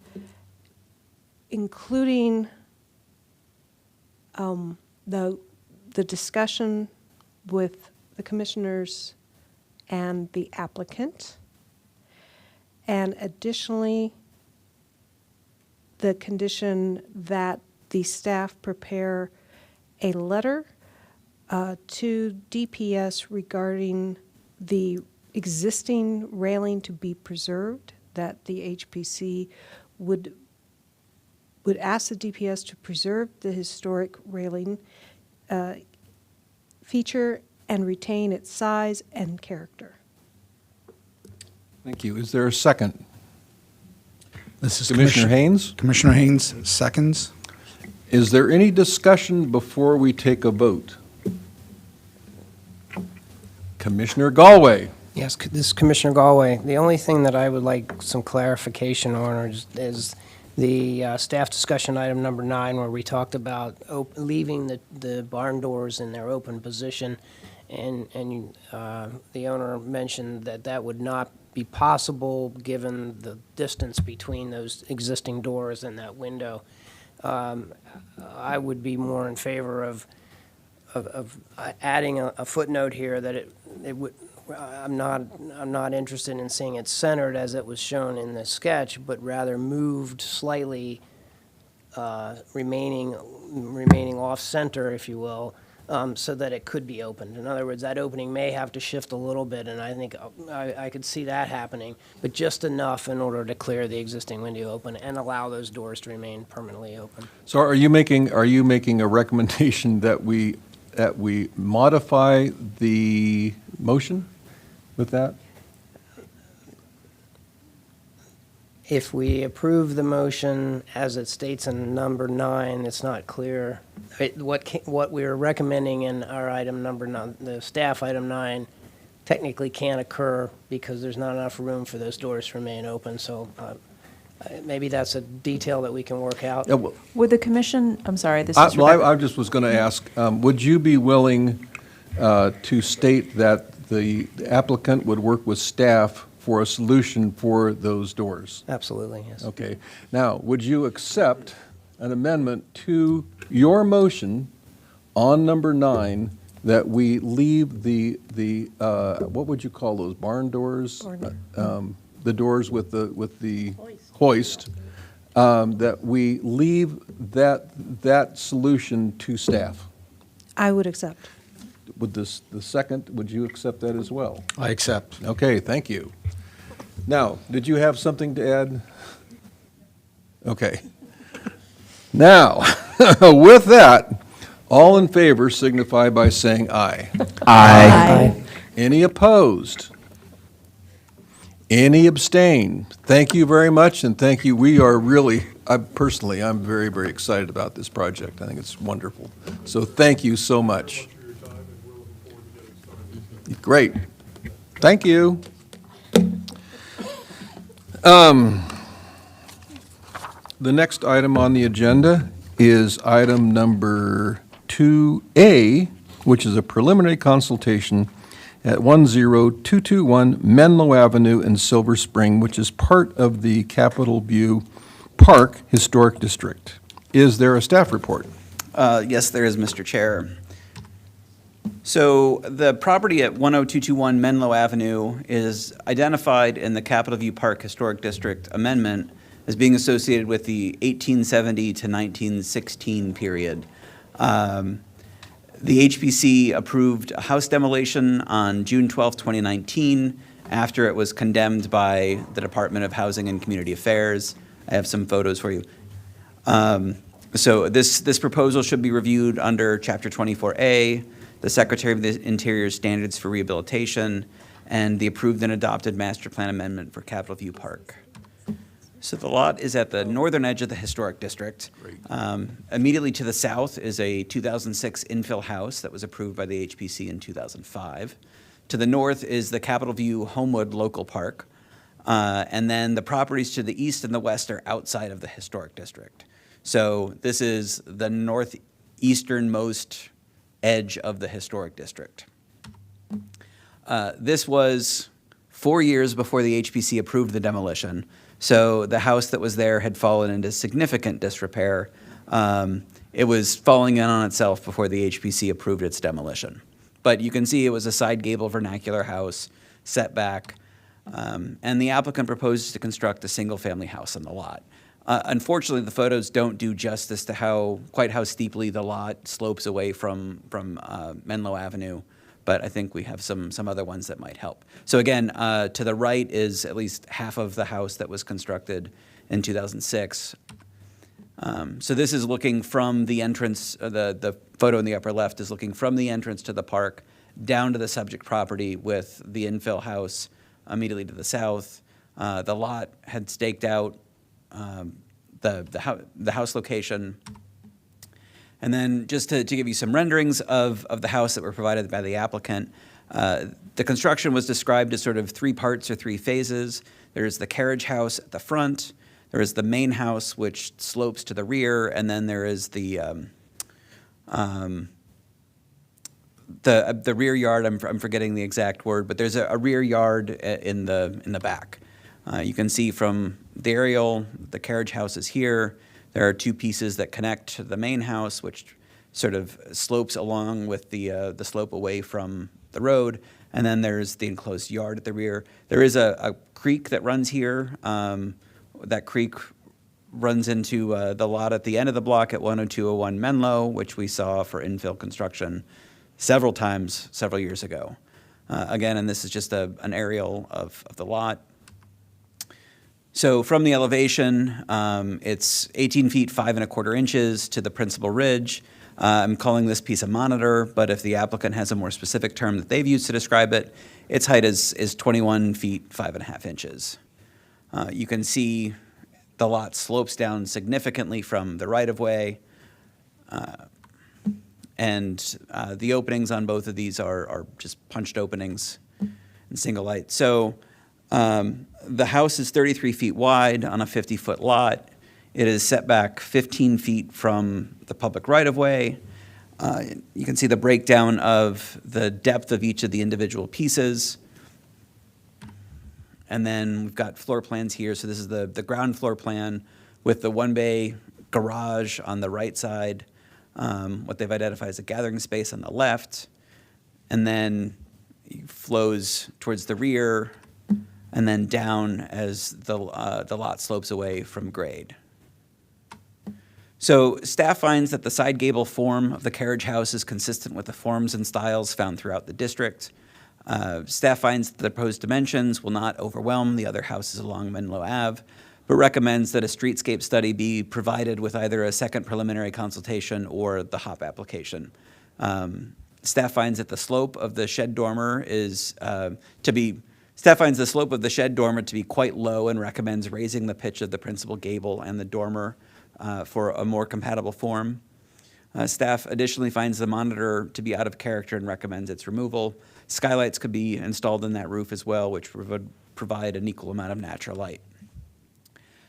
including the discussion with the commissioners and the applicant, and additionally, the condition that the staff prepare a letter to DPS regarding the existing railing to be preserved, that the HPC would ask the DPS to preserve the historic railing feature and retain its size and character. Thank you. Is there a second? This is Commissioner Haynes? Commissioner Haynes, seconds. Is there any discussion before we take a vote? Commissioner Galway? Yes, this is Commissioner Galway. The only thing that I would like some clarification on is the staff discussion item number 9, where we talked about leaving the barn doors in their open position, and the owner mentioned that that would not be possible given the distance between those existing doors and that window. I would be more in favor of adding a footnote here that it would. I'm not interested in seeing it centered as it was shown in the sketch, but rather moved slightly, remaining off center, if you will, so that it could be opened. In other words, that opening may have to shift a little bit, and I think I could see that happening, but just enough in order to clear the existing window open and allow those doors to remain permanently open. So are you making a recommendation that we modify the motion with that? If we approve the motion as it states in number 9, it's not clear. What we're recommending in our item number 9, the staff item 9, technically can't occur because there's not enough room for those doors to remain open. So maybe that's a detail that we can work out. Yeah, well, Would the commission, I'm sorry, this is well, Rebecca. I just was going to ask, would you be willing to state that the applicant would work with staff for a solution for those doors? Absolutely, yes. Okay. Now, would you accept an amendment to your motion on number 9 that we leave the what would you call those, barn doors? The doors with the hoist, that we leave that solution to staff? I would accept. Would the second, would you accept that as well? I accept. Okay, thank you. Now, did you have something to add? Okay. Now, with that, all in favor signify by saying aye. Aye. Any opposed? Any abstain? Thank you very much, and thank you. We are really, I'm very, very excited about this project. I think it's wonderful. So thank you so much. Great. Thank you. The next item on the agenda is item number 2A, which is a preliminary consultation at 10221 Menlo Avenue in Silver Spring, which is part of the Capitol View Park Historic District. Is there a staff report? Yes, there is, Mr. Chair. So the property at 10221 Menlo Avenue is identified in the Capitol View Park Historic District Amendment as being associated with the 1870 to 1916 period. The HPC approved a house demolition on June 12, 2019, after it was condemned by the Department of Housing and Community Affairs. I have some photos for you. So this proposal should be reviewed under Chapter 24A, the Secretary of the Interior Standards for Rehabilitation, and the approved and adopted master plan amendment for Capitol View Park. So the lot is at the northern edge of the historic district. Immediately to the south is a 2006 infill house that was approved by the HPC in 2005. To the north is the Capitol View Homewood Local Park. And then the properties to the east and the west are outside of the historic district. So this is the northeasternmost edge of the historic district. This was 4 years before the HPC approved the demolition. So the house that was there had fallen into significant disrepair. It was falling in on itself before the HPC approved its demolition. But you can see it was a side gable vernacular house, setback, and the applicant proposes to construct a single-family house on the lot. Unfortunately, the photos don't do justice to quite how steeply the lot slopes away from Menlo Avenue, but I think we have some other ones that might help. So again, to the right is at least half of the house that was constructed in 2006. So this is looking from the entrance, the photo in the upper left is looking from the entrance to the park down to the subject property with the infill house immediately to the south. The lot had staked out the house location. And then just to give you some renderings of the house that were provided by the applicant, the construction was described as sort of 3 parts or 3 phases. There's the carriage house at the front, there is the main house which slopes to the rear, and then there is the rear yard. I'm forgetting the exact word, but there's a rear yard in the back. You can see from the aerial, the carriage house is here. There are 2 pieces that connect to the main house, which sort of slopes along with the slope away from the road. And then there's the enclosed yard at the rear. There is a creek that runs here. That creek runs into the lot at the end of the block at 10201 Menlo, which we saw for infill construction several times several years ago. Again, and this is just an aerial of the lot. So from the elevation, it's 18 feet 5 1/4 inches to the principal ridge. I'm calling this piece a monitor, but if the applicant has a more specific term that they've used to describe it, its height is 21 feet 5 1/2 inches. You can see the lot slopes down significantly from the right-of-way, and the openings on both of these are just punched openings in single light. So the house is 33 feet wide on a 50-foot lot. It is set back 15 feet from the public right-of-way. You can see the breakdown of the depth of each of the individual pieces. And then we've got floor plans here. So this is the ground floor plan with the 1-bay garage on the right side, what they've identified as a gathering space on the left, and then it flows towards the rear, and then down as the lot slopes away from grade. So staff finds that the side gable form of the carriage house is consistent with the forms and styles found throughout the district. Staff finds that the proposed dimensions will not overwhelm the other houses along Menlo Ave, but recommends that a streetscape study be provided with either a second preliminary consultation or the HOP application. Staff finds that the slope of the shed dormer Staff finds the slope of the shed dormer to be quite low and recommends raising the pitch of the principal gable and the dormer for a more compatible form. Staff additionally finds the monitor to be out of character and recommends its removal. Skylights could be installed in that roof as well, which would provide an equal amount of natural light.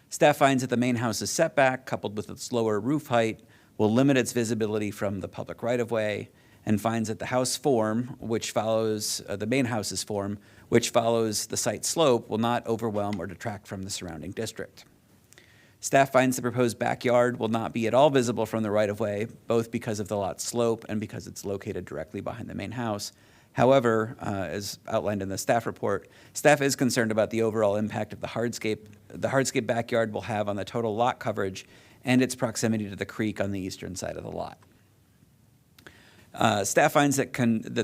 Staff finds that the main house's setback, coupled with its lower roof height, will limit its visibility from the public right-of-way, and finds that the house form, which follows the main house's form, which follows the site slope, will not overwhelm or detract from the surrounding district. Staff finds the proposed backyard will not be at all visible from the right-of-way, both because of the lot's slope and because it's located directly behind the main house. However, as outlined in the staff report, staff is concerned about the overall impact of the hardscape backyard will have on the total lot coverage and its proximity to the creek on the eastern side of the lot. Staff finds that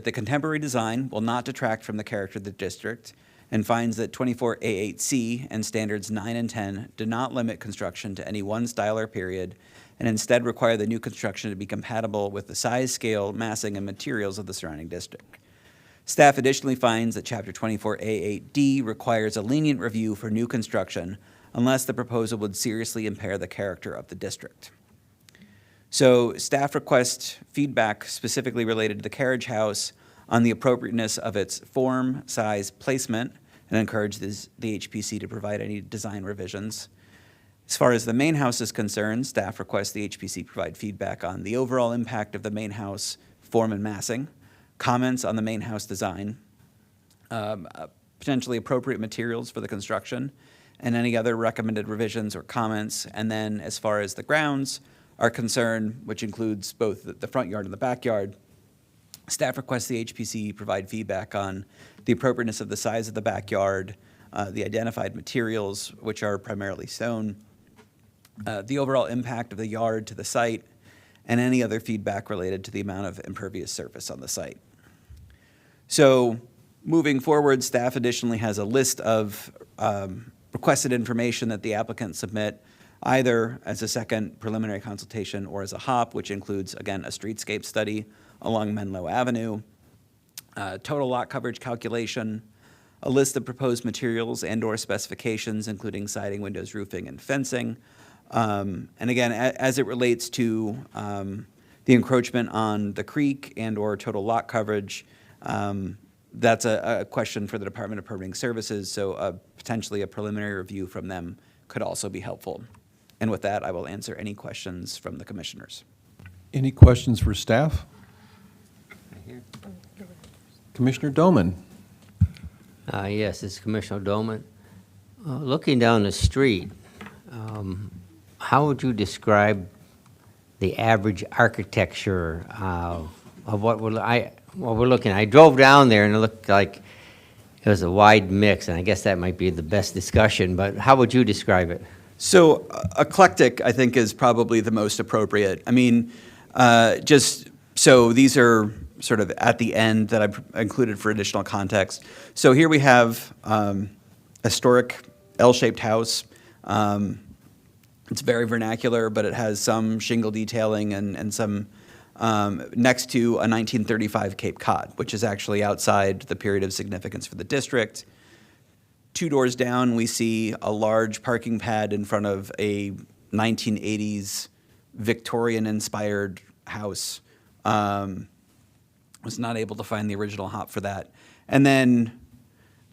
the contemporary design will not detract from the character of the district, and finds that 24A8C and standards 9 and 10 do not limit construction to any one style or period, and instead require the new construction to be compatible with the size, scale, massing, and materials of the surrounding district. Staff additionally finds that Chapter 24A8D requires a lenient review for new construction unless the proposal would seriously impair the character of the district. So staff requests feedback specifically related to the carriage house on the appropriateness of its form, size, placement, and encourages the HPC to provide any design revisions. As far as the main house is concerned, staff requests the HPC provide feedback on the overall impact of the main house form and massing, comments on the main house design, potentially appropriate materials for the construction, and any other recommended revisions or comments. And then as far as the grounds are concerned, which includes both the front yard and the backyard, staff requests the HPC provide feedback on the appropriateness of the size of the backyard, the identified materials, which are primarily stone, the overall impact of the yard to the site, and any other feedback related to the amount of impervious surface on the site. So moving forward, staff additionally has a list of requested information that the applicant submit either as a second preliminary consultation or as a HOP, which includes, again, a streetscape study along Menlo Avenue, total lot coverage calculation, a list of proposed materials and/or specifications, including siding, windows, roofing, and fencing. And again, as it relates to the encroachment on the creek and/or total lot coverage, that's a question for the Department of Permitting Services, so potentially a preliminary review from them could also be helpful. And with that, I will answer any questions from the commissioners. Any questions for staff? Commissioner Doman. Yes, this is Commissioner Doman. Looking down the street, how would you describe the average architecture of what we're looking at? I drove down there and it looked like it was a wide mix, and I guess that might be the best discussion, but how would you describe it? So eclectic, I think, is probably the most appropriate. I mean, just so these are sort of at the end that I've included for additional context. So here we have historic L-shaped house. It's very vernacular, but it has some shingle detailing and some next to a 1935 Cape Cod, which is actually outside the period of significance for the district. 2 doors down, we see a large parking pad in front of a 1980s Victorian-inspired house. Was not able to find the original HOP for that. And then,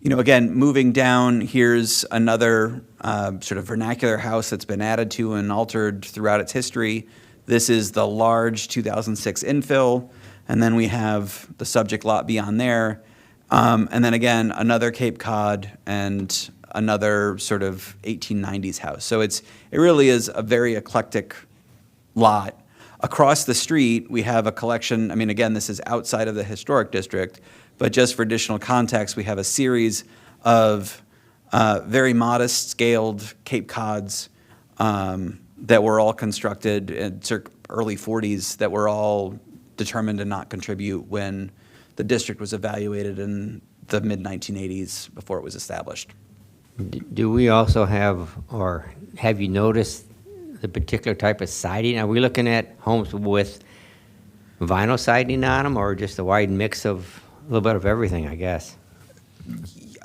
you know, again, moving down, here's another sort of vernacular house that's been added to and altered throughout its history. This is the large 2006 infill, and then we have the subject lot beyond there. And then again, another Cape Cod and another sort of 1890s house. So it really is a very eclectic lot. Across the street, we have a collection. I mean, again, this is outside of the historic district, but just for additional context, we have a series of very modest scaled Cape Cods that were all constructed in early 40s that were all determined to not contribute when the district was evaluated in the mid-1980s before it was established. Do we also have, or have you noticed the particular type of siding? Are we looking at homes with vinyl siding on them, or just a wide mix of a little bit of everything, I guess?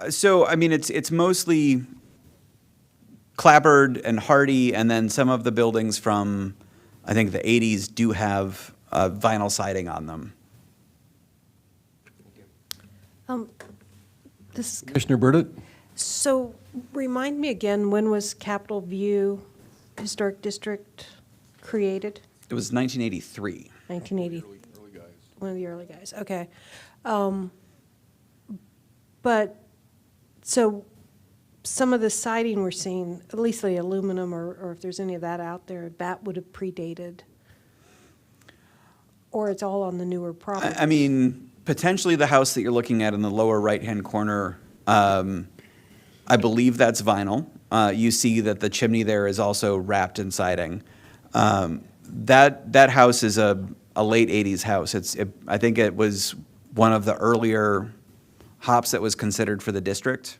So, I mean, it's mostly clapboard and hardy, and then some of the buildings from, I think, the 80s do have vinyl siding on them. Commissioner Burdett? So remind me again, when was Capitol View Historic District created? It was 1983. 1980. One of the early guys, okay. But, so some of the siding we're seeing, at least the aluminum, or if there's any of that out there, that would have predated, or it's all on the newer property? I mean, potentially the house that you're looking at in the lower right-hand corner, I believe that's vinyl. You see that the chimney there is also wrapped in siding. That house is a a late 80s house. I think it was one of the earlier hops that was considered for the district.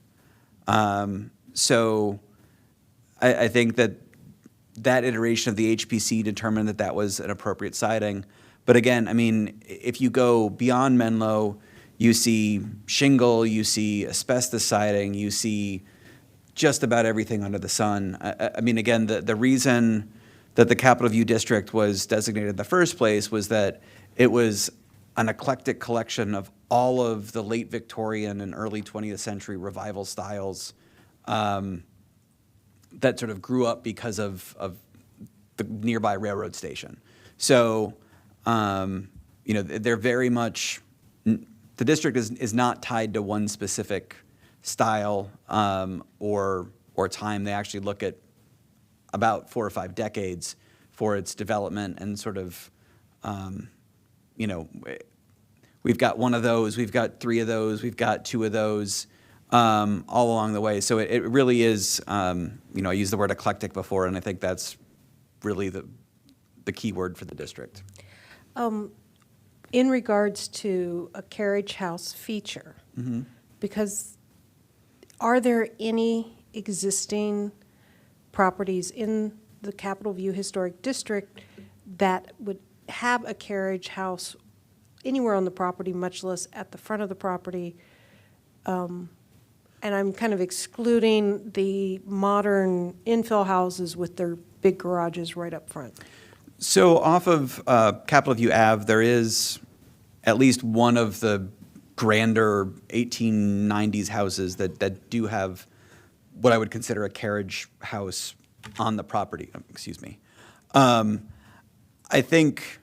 So I think that iteration of the HPC determined that that was an appropriate siding. But again, I mean, if you go beyond Menlo, you see shingle, you see asbestos siding, you see just about everything under the sun. I mean, again, the reason that the Capital View District was designated in the first place was that it was an eclectic collection of all of the late Victorian and early 20th century revival styles that sort of grew up because of the nearby railroad station. So, you know, they're very much, the district is not tied to one specific style or time. They actually look at about 4 or 5 decades for its development and sort of, you know, we've got one of those, we've got 3 of those, we've got 2 of those all along the way. So it really is, you know, I used the word eclectic before, and I think that's really the key word for the district. In regards to a carriage house feature, because are there any existing properties in the Capital View Historic District that would have a carriage house anywhere on the property, much less at the front of the property? And I'm kind of excluding the modern infill houses with their big garages right up front. So off of Capital View Ave, there is at least one of the grander 1890s houses that do have what I would consider a carriage house on the property. Excuse me. I think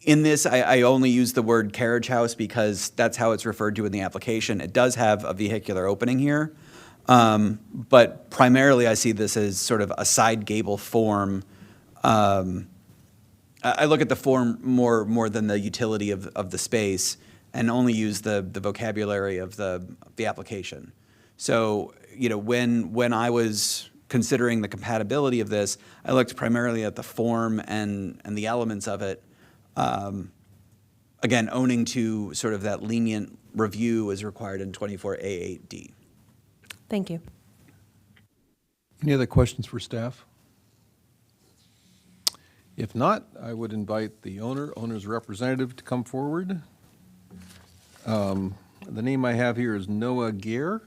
in this, I only use the word carriage house because that's how it's referred to in the application. It does have a vehicular opening here, but primarily I see this as sort of a side gable form. I look at the form more than the utility of the space, and only use the vocabulary of the application. So, you know, when I was considering the compatibility of this, I looked primarily at the form and the elements of it. Again, owning to sort of that lenient review as required in 24A8D. Thank you. Any other questions for staff? If not, I would invite the owner's representative to come forward. The name I have here is Noah Gear.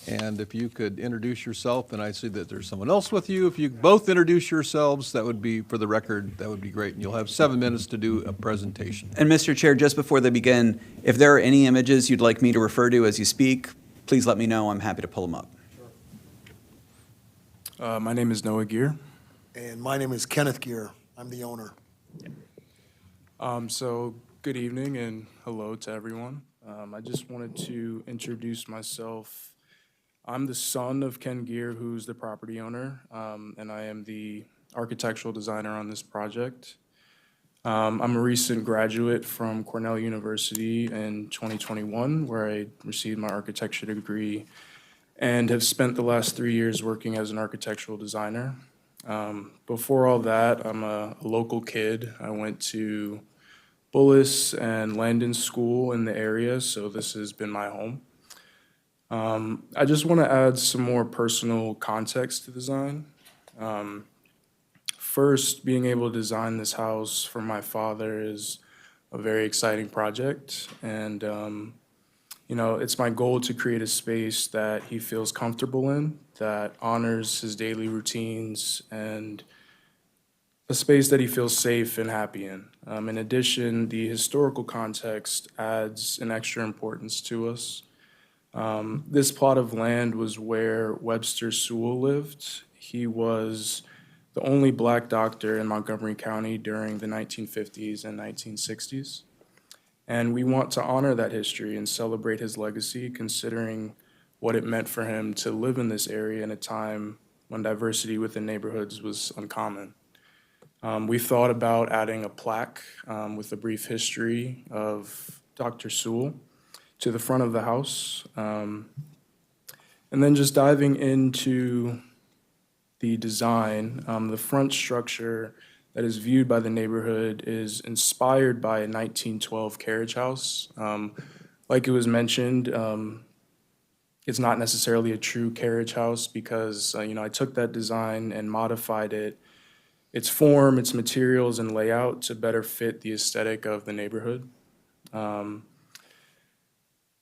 And if you could introduce yourself, and I see that there's someone else with you. If you both introduce yourselves, that would be, for the record, that would be great. And you'll have 7 minutes to do a presentation. And Mr. Chair, just before they begin, if there are any images you'd like me to refer to as you speak, please let me know. I'm happy to pull them up. My name is Noah Gear. And my name is Kenneth Gear. I'm the owner. So good evening and hello to everyone. I just wanted to introduce myself. I'm the son of Ken Gear, who's the property owner, and I am the architectural designer on this project. I'm a recent graduate from Cornell University in 2021, where I received my architecture degree and have spent the last 3 years working as an architectural designer. Before all that, I'm a local kid. I went to Bullis and Landon School in the area, so this has been my home. I just want to add some more personal context to design. First, being able to design this house for my father is a very exciting project, and you know, it's my goal to create a space that he feels comfortable in, that honors his daily routines, and a space that he feels safe and happy in. In addition, the historical context adds an extra importance to us. This plot of land was where Webster Sewell lived. He was the only black doctor in Montgomery County during the 1950s and 1960s. And we want to honor that history and celebrate his legacy, considering what it meant for him to live in this area in a time when diversity within neighborhoods was uncommon. We thought about adding a plaque with a brief history of Dr. Sewell to the front of the house. And then just diving into the design, the front structure that is viewed by the neighborhood is inspired by a 1912 carriage house. Like it was mentioned, it's not necessarily a true carriage house because, I took that design and modified it, its form, its materials, and layout to better fit the aesthetic of the neighborhood.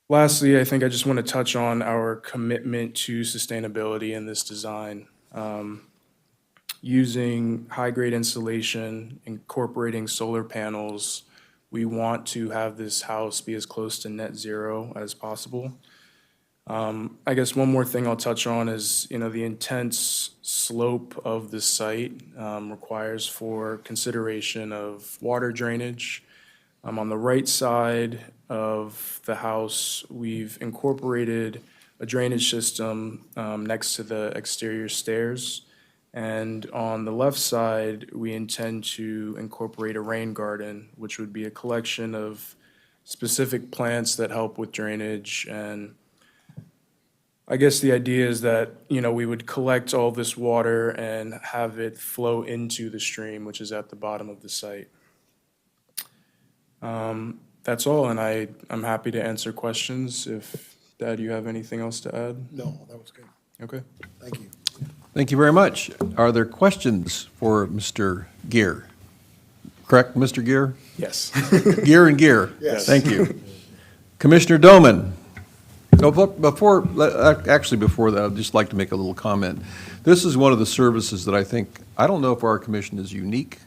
Lastly, I think I just want to touch on our commitment to sustainability in this design. Using high-grade insulation, incorporating solar panels, we want to have this house be as close to net zero as possible. I guess one more thing I'll touch on is, the intense slope of the site requires for consideration of water drainage. On the right side of the house, we've incorporated a drainage system next to the exterior stairs. And on the left side, we intend to incorporate a rain garden, which would be a collection of specific plants that help with drainage. And I guess the idea is that, we would collect all this water and have it flow into the stream, which is at the bottom of the site. That's all, and I'm happy to answer questions if, Dad, you have anything else to add? No, that was good. Okay. Thank you. Thank you very much. Are there questions for Mr. Gear? Correct, Mr. Gear? Yes. Gear and Gear? Yes. Thank you. Commissioner Doman? Oh, before that, I'd just like to make a little comment. This is one of the services that I don't know if our commission is unique.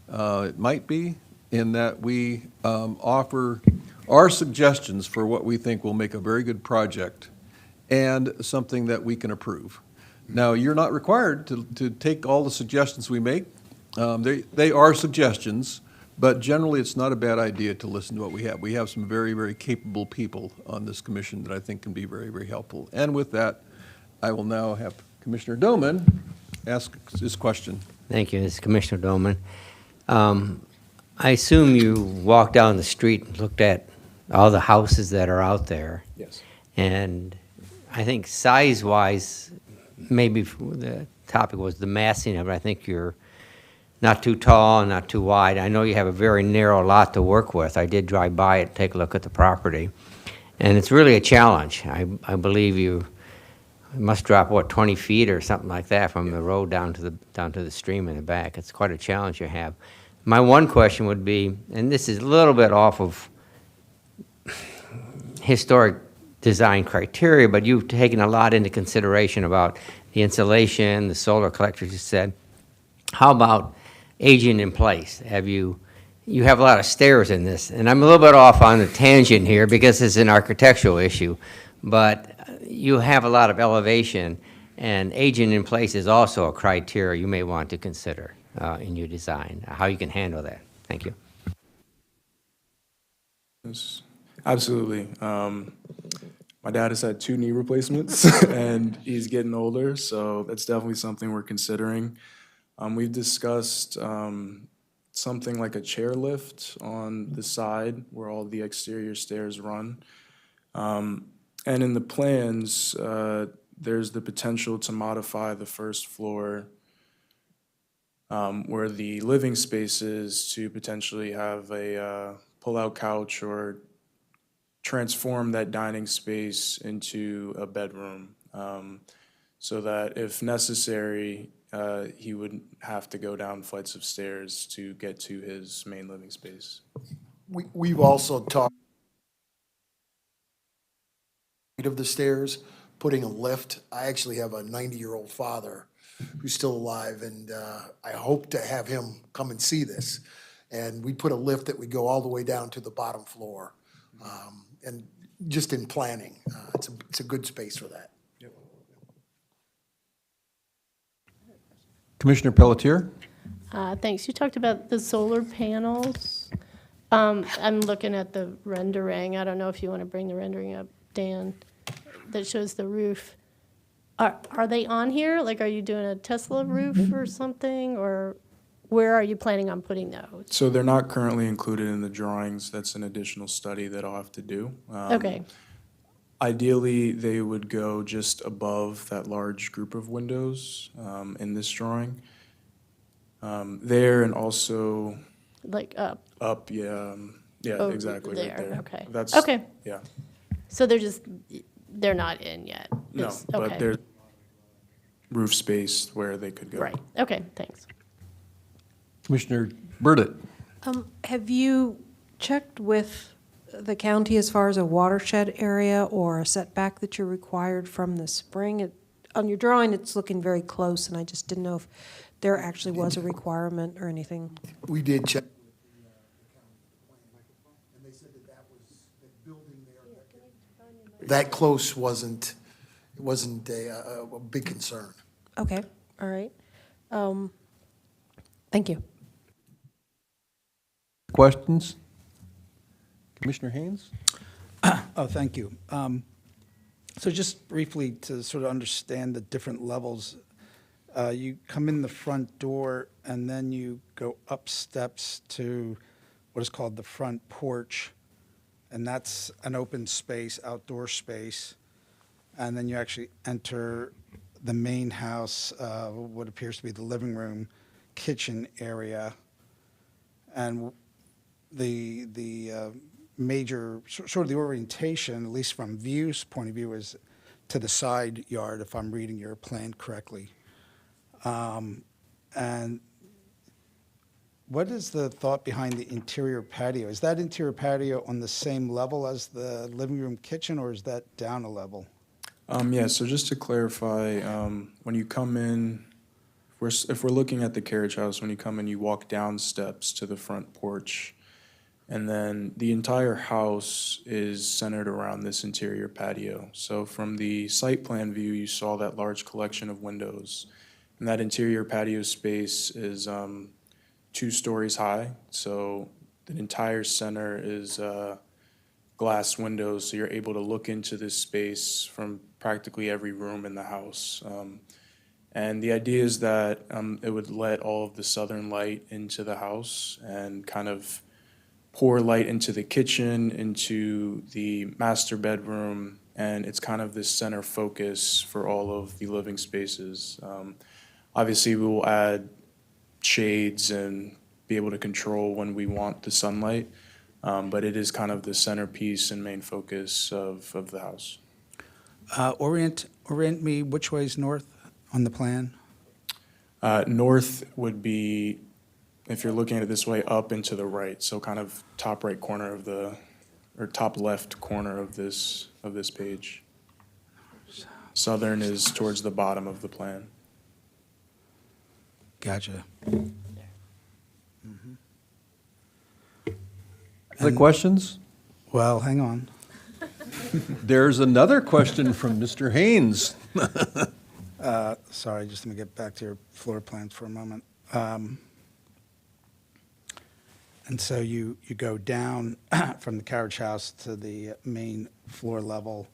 It might be, in that we offer our suggestions for what we think will make a very good project and something that we can approve. Now, you're not required to take all the suggestions we make. They are suggestions, but generally it's not a bad idea to listen to what we have. We have some very, very capable people on this commission that I think can be very, very helpful. And with that, I will now have Commissioner Doman ask his question. Thank you. This is Commissioner Doman. I assume you walked down the street and looked at all the houses that are out there. Yes. And I think size-wise, maybe the topic was the massing of it. I think you're not too tall and not too wide. I know you have a very narrow lot to work with. I did drive by it, take a look at the property. And it's really a challenge. I believe you must drop, 20 feet or something like that from the road down to the stream in the back. It's quite a challenge you have. My one question would be, and this is a little bit off of historic design criteria, but you've taken a lot into consideration about the insulation, the solar collectors you said. How about aging in place? You have a lot of stairs in this, and I'm a little bit off on the tangent here because it's an architectural issue, but you have a lot of elevation, and aging in place is also a criteria you may want to consider in your design, how you can handle that. Thank you. Yes, absolutely. My dad has had 2 knee replacements, and he's getting older, so that's definitely something we're considering. We've discussed something like a chairlift on the side where all the exterior stairs run. And in the plans, there's the potential to modify the first floor where the living space is to potentially have a pull-out couch or transform that dining space into a bedroom so that if necessary, he would have to go down flights of stairs to get to his main living space. We've also talked of the stairs, putting a lift. I actually have a 90-year-old father who's still alive, and I hope to have him come and see this. And we put a lift that would go all the way down to the bottom floor. And just in planning, it's a good space for that. Commissioner Pelletier? Thanks. You talked about the solar panels. I'm looking at the rendering. I don't know if you want to bring the rendering up, Dan, that shows the roof. Are they on here? Like, are you doing a Tesla roof or something? Or where are you planning on putting those? So they're not currently included in the drawings. That's an additional study that I'll have to do. Okay. Ideally, they would go just above that large group of windows in this drawing. There and also Like up? up, yeah, Oh, exactly, right there, there. okay. That's, Okay. yeah. So they're not in yet? No, It's- but okay. there's roof space where they could go. Right, okay, thanks. Commissioner Burdett? Have you checked with the county as far as a watershed area or a setback that you're required from the spring? On your drawing, it's looking very close, and I just didn't know if there actually was a requirement or anything. We did check. And they said that that building there, that close wasn't a big concern. Okay, all right. Thank you. Questions? Commissioner Haynes? Oh, thank you. So just briefly to sort of understand the different levels, you come in the front door and then you go up steps to what is called the front porch, and that's an open space, outdoor space. And then you actually enter the main house, what appears to be the living room, kitchen area. And the major, sort of the orientation, at least from view's point of view, is to the side yard, if I'm reading your plan correctly. And what is the thought behind the interior patio? Is that interior patio on the same level as the living room kitchen, or is that down a level? Yeah, so just to clarify, when you come in, if we're looking at the carriage house, when you come in, you walk down steps to the front porch. And then the entire house is centered around this interior patio. So from the site plan view, you saw that large collection of windows. And that interior patio space is 2 stories high. So the entire center is glass windows, so you're able to look into this space from practically every room in the house. And the idea is that it would let all of the southern light into the house and kind of pour light into the kitchen, into the master bedroom, and it's kind of this center focus for all of the living spaces. Obviously, we will add shades and be able to control when we want the sunlight, but it is kind of the centerpiece and main focus of the house. Orient me which way is north on the plan? North would be, if you're looking at it this way, up and to the right, so kind of top right corner of or top left corner of this page. Southern is towards the bottom of the plan. Gotcha. Other questions? Well, hang on. There's another question from Mr. Haynes. Sorry, just let me get back to your floor plans for a moment. And so you go down from the carriage house to the main floor level,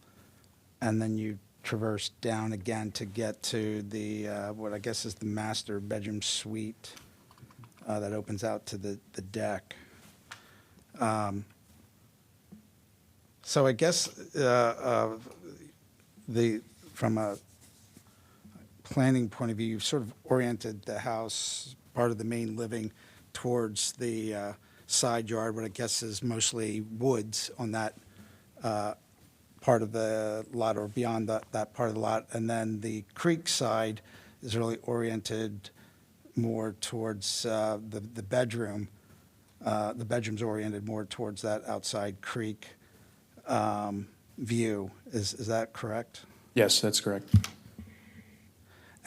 and then you traverse down again to get to the, what I guess is the master bedroom suite that opens out to the deck. So I guess from a planning point of view, you've sort of oriented the house, part of the main living, towards the side yard, what I guess is mostly woods on that part of the lot, or beyond that part of the lot. And then the creek side is really oriented more towards the bedroom. The bedroom's oriented more towards that outside creek view. Is that correct? Yes, that's correct.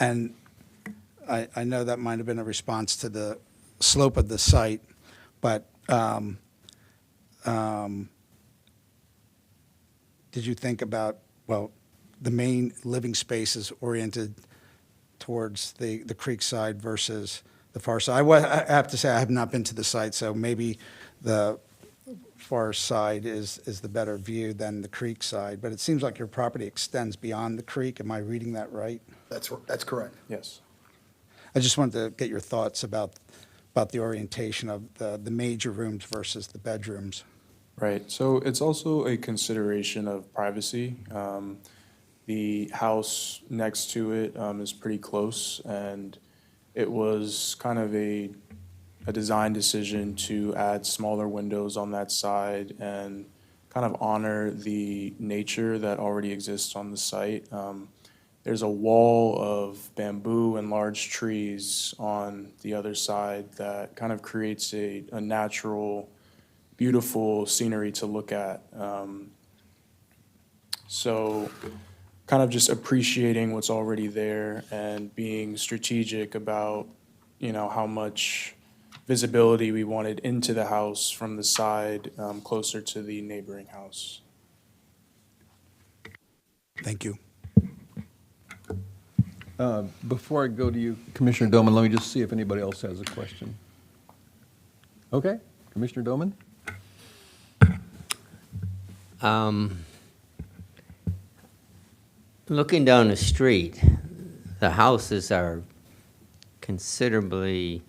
And I know that might have been a response to the slope of the site, but did you think about, well, the main living space is oriented towards the creek side versus the far side? I have to say, I have not been to the site, so maybe the far side is the better view than the creek side, but it seems like your property extends beyond the creek. Am I reading that right? That's correct. Yes. I just wanted to get your thoughts about the orientation of the major rooms versus the bedrooms. Right. So it's also a consideration of privacy. The house next to it is pretty close, and it was kind of a design decision to add smaller windows on that side and kind of honor the nature that already exists on the site. There's a wall of bamboo and large trees on the other side that kind of creates a natural, beautiful scenery to look at. So kind of just appreciating what's already there and being strategic about, how much visibility we wanted into the house from the side, closer to the neighboring house. Thank you. Before I go to you, Commissioner Doman, let me just see if anybody else has a question. Okay, Commissioner Doman? Looking down the street, the houses are considerably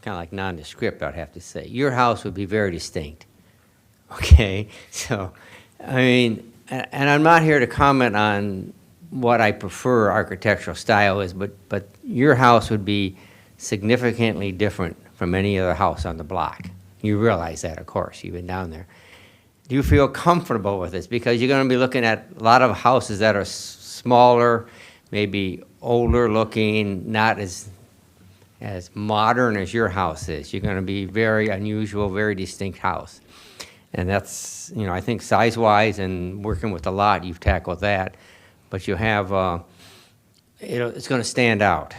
kind of like nondescript, I'd have to say. Your house would be very distinct. Okay, so, I mean, and I'm not here to comment on what I prefer architectural style is, but your house would be significantly different from any other house on the block. You realize that, of course, you've been down there. Do you feel comfortable with this? Because you're going to be looking at a lot of houses that are smaller, maybe older looking, not as modern as your house is. You're going to be very unusual, very distinct house. And that's, I think size-wise and working with the lot, you've tackled that. But you have, it's going to stand out.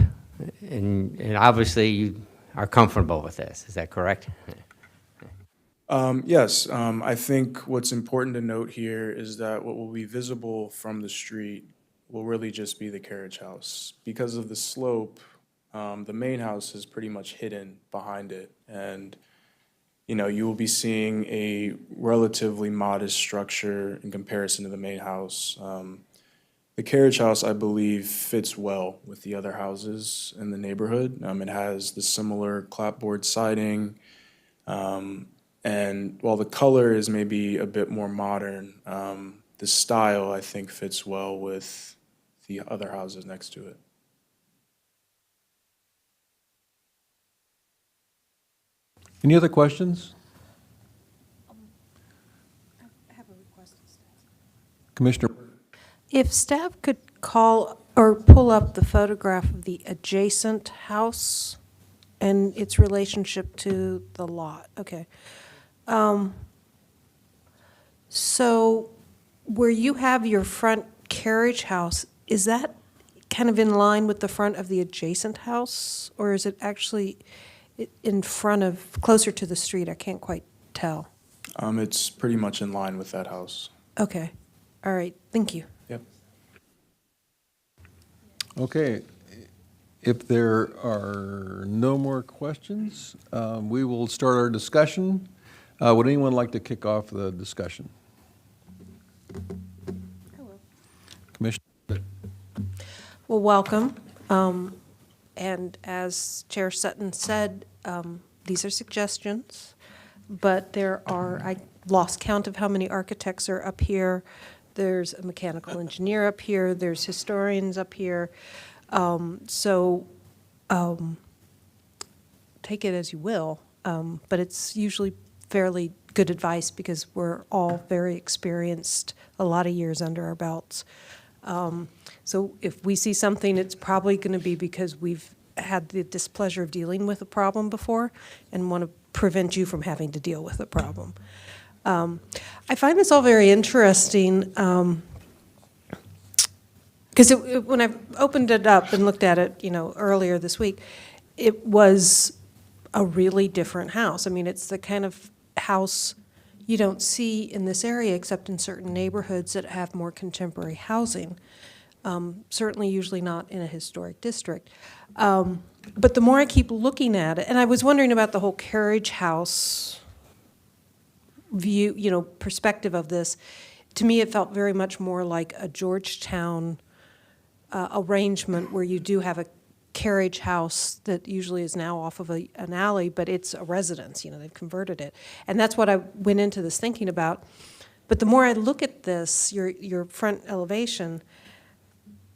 And obviously you are comfortable with this. Is that correct? Yes, I think what's important to note here is that what will be visible from the street will really just be the carriage house. Because of the slope, the main house is pretty much hidden behind it. And, you will be seeing a relatively modest structure in comparison to the main house. The carriage house, I believe, fits well with the other houses in the neighborhood. It has the similar clapboard siding. And while the color is maybe a bit more modern, the style, I think, fits well with the other houses next to it. Any other questions? Commissioner? If staff could call or pull up the photograph of the adjacent house and its relationship to the lot, okay. So where you have your front carriage house, is that kind of in line with the front of the adjacent house? Or is it actually in front of, closer to the street? I can't quite tell. It's pretty much in line with that house. Okay, all right, thank you. Yep. Okay. If there are no more questions, we will start our discussion. Would anyone like to kick off the discussion? Commissioner? Well, welcome. And as Chair Sutton said, these are suggestions, but there are, I lost count of how many architects are up here. There's a mechanical engineer up here. There's historians up here. Take it as you will, but it's usually fairly good advice because we're all very experienced, a lot of years under our belts. So if we see something, it's probably going to be because we've had the displeasure of dealing with a problem before and want to prevent you from having to deal with a problem. I find this all very interesting because when I opened it up and looked at it, earlier this week, it was a really different house. I mean, it's the kind of house you don't see in this area except in certain neighborhoods that have more contemporary housing. Certainly usually not in a historic district. But the more I keep looking at it, and I was wondering about the whole carriage house view, perspective of this, to me it felt very much more like a Georgetown arrangement where you do have a carriage house that usually is now off of an alley, but it's a residence, they've converted it. And that's what I went into this thinking about. But the more I look at this, your front elevation,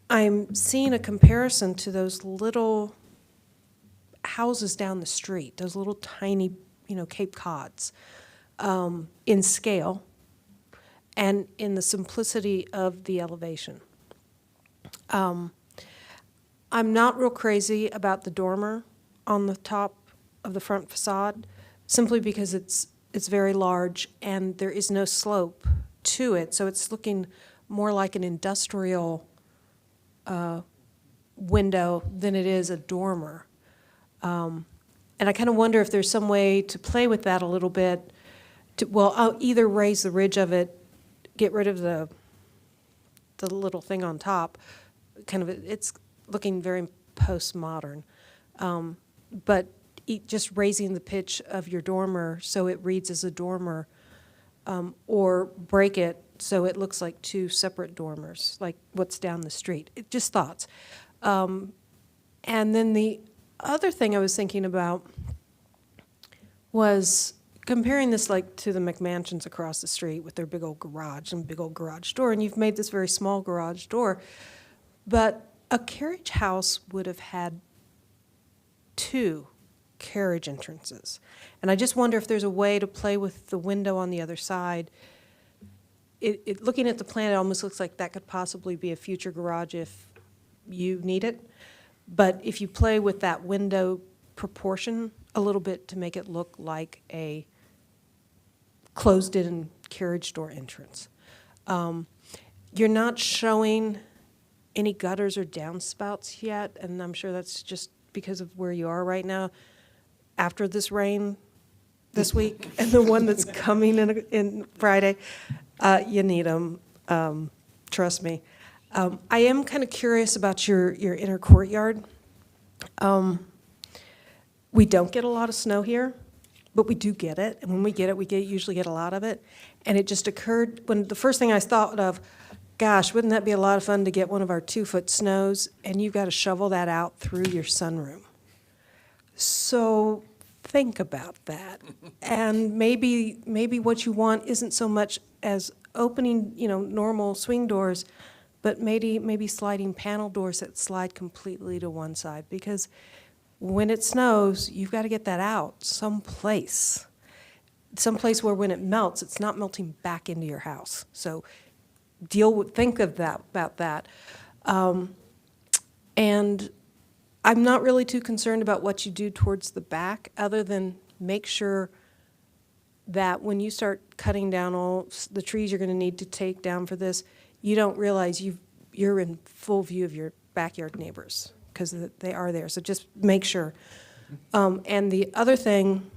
I'm seeing a comparison to those little houses down the street, those little tiny, Cape Cods, in scale and in the simplicity of the elevation. I'm not real crazy about the dormer on the top of the front facade, simply because it's very large and there is no slope to it, so it's looking more like an industrial window than it is a dormer. And I kind of wonder if there's some way to play with that a little bit. I'll either raise the ridge of it, get rid of the little thing on top. It's looking very postmodern, but just raising the pitch of your dormer so it reads as a dormer, or break it so it looks like two separate dormers, like what's down the street. Just thoughts. And then the other thing I was thinking about was comparing this like to the McMansions across the street with their big old garage and big old garage door, and you've made this very small garage door, but a carriage house would have had 2 carriage entrances. And I just wonder if there's a way to play with the window on the other side. Looking at the plan, it almost looks like that could possibly be a future garage if you need it. But if you play with that window proportion a little bit to make it look like a closed-in carriage door entrance. You're not showing any gutters or downspouts yet, and I'm sure that's just because of where you are right now. After this rain this week and the one that's coming in Friday, you need them, trust me. I am kind of curious about your inner courtyard. We don't get a lot of snow here, but we do get it. And when we get it, we usually get a lot of it. And it just occurred when the first thing I thought of, gosh, wouldn't that be a lot of fun to get one of our 2-foot snows, and you've got to shovel that out through your sunroom. So think about that. And maybe what you want isn't so much as opening, normal swing doors, but maybe sliding panel doors that slide completely to one side. Because when it snows, you've got to get that out someplace where when it melts, it's not melting back into your house. So think of that, about that. And I'm not really too concerned about what you do towards the back, other than make sure that when you start cutting down all the trees you're going to need to take down for this, you don't realize you're in full view of your backyard neighbors, because they are there. So just make sure. And the other thing,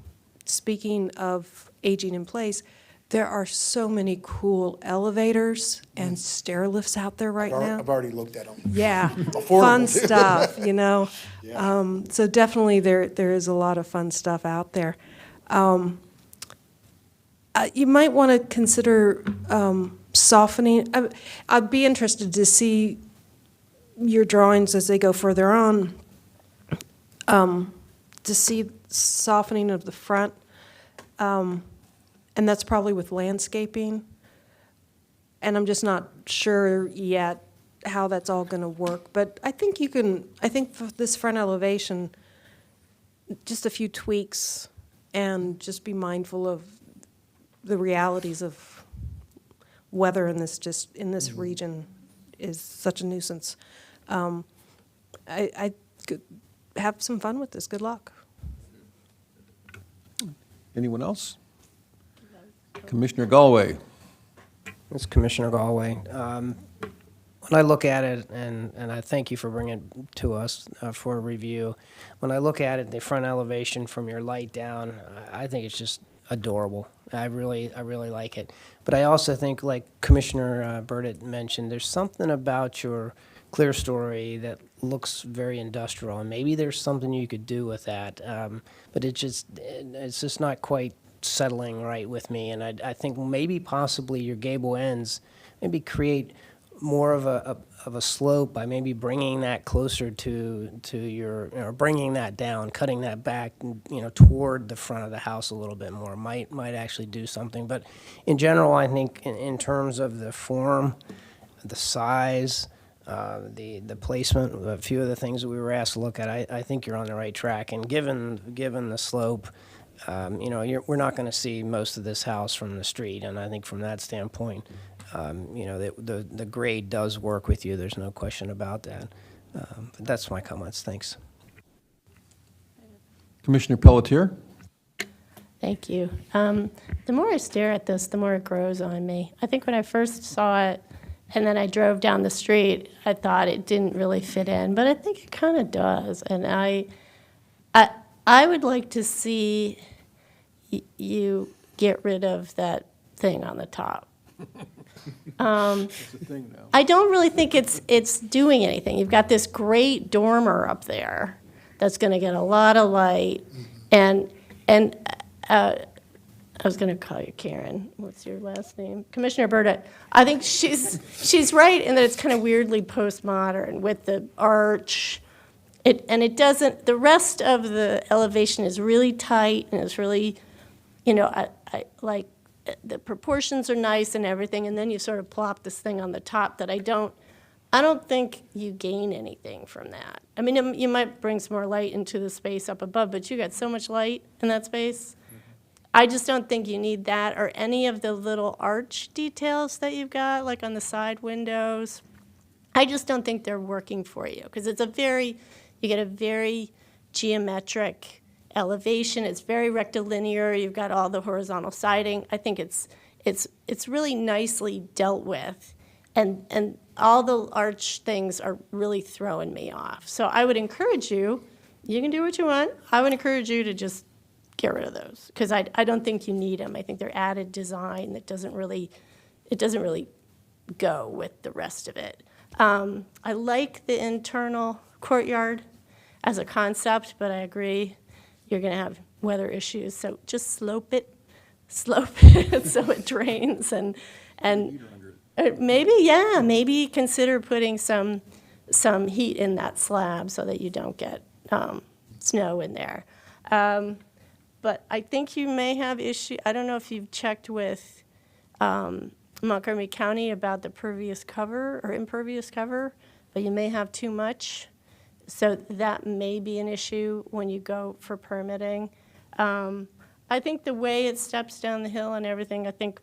speaking of aging in place, there are so many cool elevators and stair lifts out there right now. I've already looked at them. Yeah, Affordable, fun too. stuff, Yeah. So definitely there is a lot of fun stuff out there. You might want to consider softening. I'd be interested to see your drawings as they go further on, to see softening of the front. And that's probably with landscaping. And I'm just not sure yet how that's all going to work. But I think for this front elevation, just a few tweaks and just be mindful of the realities of weather in this region is such a nuisance. I could have some fun with this. Good luck. Anyone else? Commissioner Galway. It's Commissioner Galway. When I look at it, and I thank you for bringing it to us for a review, when I look at it, the front elevation from your light down, I think it's just adorable. I really like it. But I also think, like Commissioner Burdett mentioned, there's something about your clear story that looks very industrial, and maybe there's something you could do with that. But it's just not quite settling right with me. And I think maybe possibly your gable ends maybe create more of a slope by maybe bringing that closer to your, or bringing that down, cutting that back, toward the front of the house a little bit more might actually do something. But in general, I think in terms of the form, the size, The placement, a few of the things that we were asked to look at, I think you're on the right track. And given the slope, we're not going to see most of this house from the street. And I think from that standpoint, the grade does work with you. There's no question about that. But that's my comments. Thanks. Commissioner Pelletier? Thank you. The more I stare at this, the more it grows on me. I think when I first saw it, and then I drove down the street, I thought it didn't really fit in, but I think it kind of does. And I would like to see you get rid of that thing on the top. I don't really think it's doing anything. You've got this great dormer up there that's going to get a lot of light, and I was going to call you Karen. What's your last name? Commissioner Burdett. I think she's right in that it's kind of weirdly postmodern with the arch. It doesn't. The rest of the elevation is really tight and it's really, I like the proportions are nice and everything. And then you sort of plop this thing on the top that I don't think you gain anything from that. I mean, you might bring some more light into the space up above, but you got so much light in that space. I just don't think you need that or any of the little arch details that you've got, like on the side windows. I just don't think they're working for you because you get a very geometric elevation. It's very rectilinear. You've got all the horizontal siding. I think it's really nicely dealt with, and all the arch things are really throwing me off. So I would encourage you. You can do what you want. I would encourage you to just get rid of those because I don't think you need them. I think they're added design that doesn't really go with the rest of it. I like the internal courtyard as a concept, but I agree you're going to have weather issues. So just slope it so it drains and maybe consider putting some heat in that slab so that you don't get snow in there. But I think you may have issue. I don't know if you've checked with Montgomery County about the pervious cover or impervious cover, but you may have too much. So that may be an issue when you go for permitting. I think the way it steps down the hill and everything, I think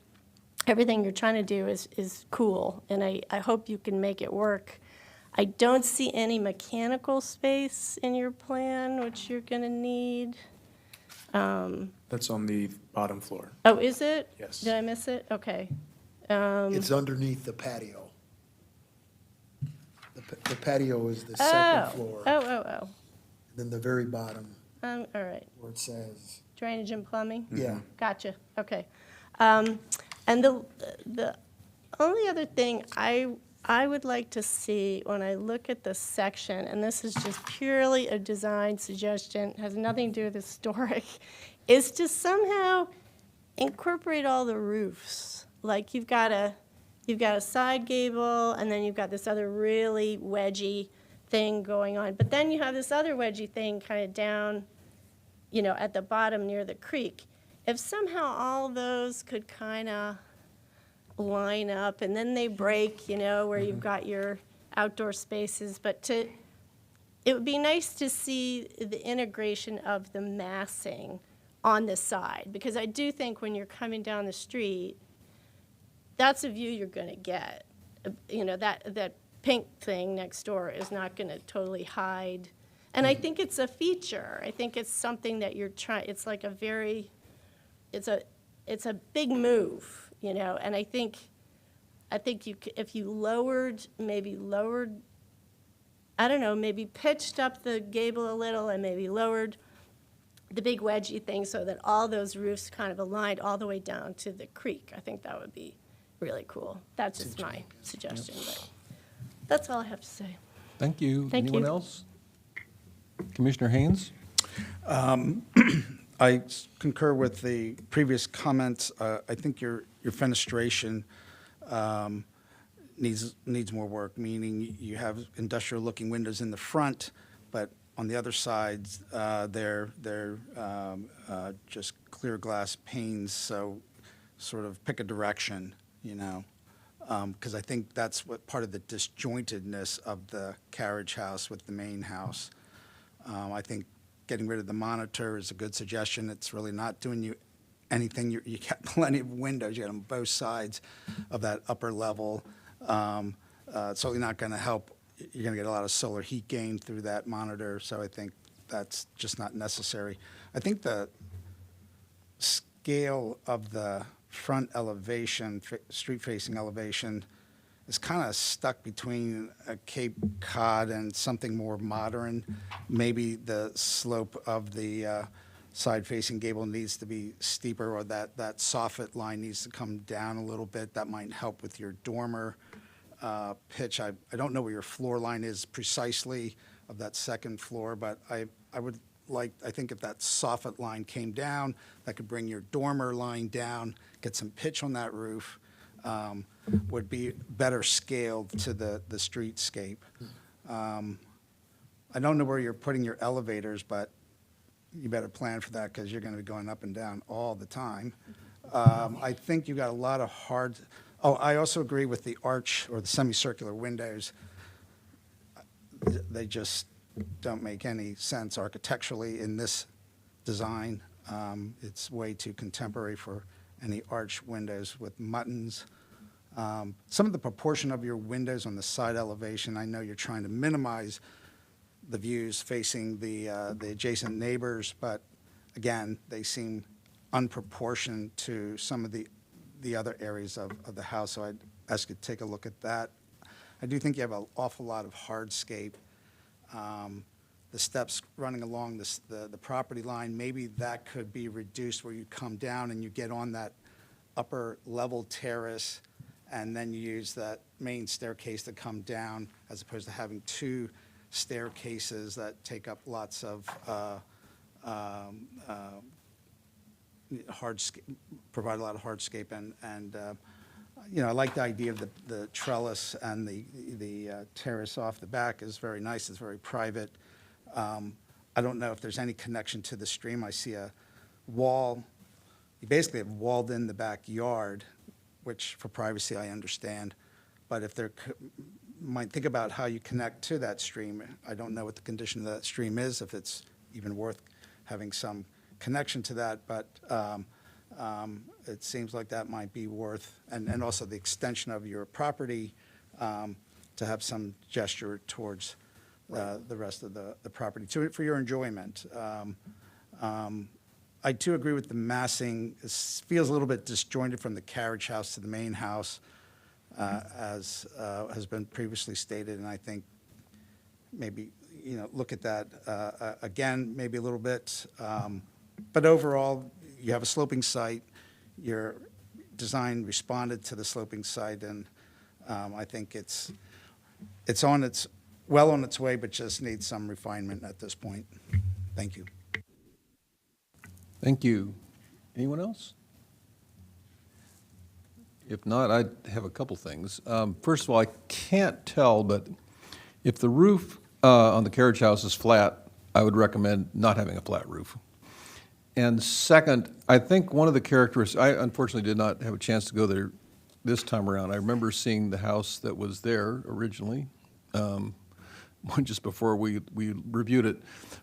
everything you're trying to do is cool, and I hope you can make it work. I don't see any mechanical space in your plan, which you're going to need. That's on the bottom floor. Oh, is it? Yes. Did I miss it? Okay. It's underneath the patio. The patio is the second floor. Oh. Then the very bottom, All right. where it says, Drainage and plumbing? yeah. Gotcha, okay. And the only other thing I would like to see when I look at the section, and this is just purely a design suggestion, has nothing to do with historic, is to somehow incorporate all the roofs. Like you've got a side gable, and then you've got this other really wedgy thing going on. But then you have this other wedgy thing kind of down, at the bottom near the creek. If somehow all those could kind of line up, and then they break, where you've got your outdoor spaces. But it would be nice to see the integration of the massing on the side, because I do think when you're coming down the street, that's a view you're going to get. That pink thing next door is not going to totally hide. And I think it's a feature. I think it's something that you're trying. It's like it's a big move, And I think if you maybe pitched up the gable a little and maybe lowered the big wedgy thing so that all those roofs kind of aligned all the way down to the creek. I think that would be really cool. That's just my suggestion, but that's all I have to say. Thank you. Thank Anyone you. else? Commissioner Haynes? I concur with the previous comments. I think your fenestration needs more work, meaning you have industrial-looking windows in the front, but on the other sides, they're just clear glass panes, so sort of pick a direction, because I think that's what part of the disjointedness of the carriage house with the main house. I think getting rid of the monitor is a good suggestion. It's really not doing you anything. You got plenty of windows. You got on both sides of that upper level. It's certainly not going to help. You're going to get a lot of solar heat gain through that monitor, so I think that's just not necessary. I think the scale of the front elevation, street-facing elevation, is kind of stuck between a Cape Cod and something more modern. Maybe the slope of the side-facing gable needs to be steeper, or that soffit line needs to come down a little bit. That might help with your dormer pitch. I don't know where your floor line is precisely of that second floor, but I think if that soffit line came down, that could bring your dormer line down, get some pitch on that roof, would be better scaled to the streetscape. I don't know where you're putting your elevators, but you better plan for that because you're going to be going up and down all the time. I think you got a lot of hard. Oh, I also agree with the arch or the semicircular windows. They just don't make any sense architecturally in this design. It's way too contemporary for any arch windows with muttons. Some of the proportion of your windows on the side elevation, I know you're trying to minimize the views facing the adjacent neighbors, but again, they seem unproportioned to some of the other areas of the house, so I'd ask you to take a look at that. I do think you have an awful lot of hardscape. The steps running along the property line, maybe that could be reduced where you come down and you get on that upper level terrace, and then you use that main staircase to come down, as opposed to having two staircases that take up lots of provide a lot of hardscape, and I like the idea of the trellis and the terrace off the back is very nice. It's very private. I don't know if there's any connection to the stream. I see a wall. You basically have walled in the backyard, which for privacy I understand. But if there might think about how you connect to that stream. I don't know what the condition of that stream is, if it's even worth having some connection to that, but it seems like that might be worth, and also the extension of your property to have some gesture towards the rest of the property for your enjoyment. I too agree with the massing. It feels a little bit disjointed from the carriage house to the main house, as has been previously stated, and I think maybe look at that again, maybe a little bit. But overall, you have a sloping site. Your design responded to the sloping site, and I think it's well on its way, but just needs some refinement at this point. Thank you. Thank you. Anyone else? If not, I have a couple things. First of all, I can't tell, but if the roof on the carriage house is flat, I would recommend not having a flat roof. And second, I think one of the characteristics, I unfortunately did not have a chance to go there this time around. I remember seeing the house that was there originally, just before we reviewed it.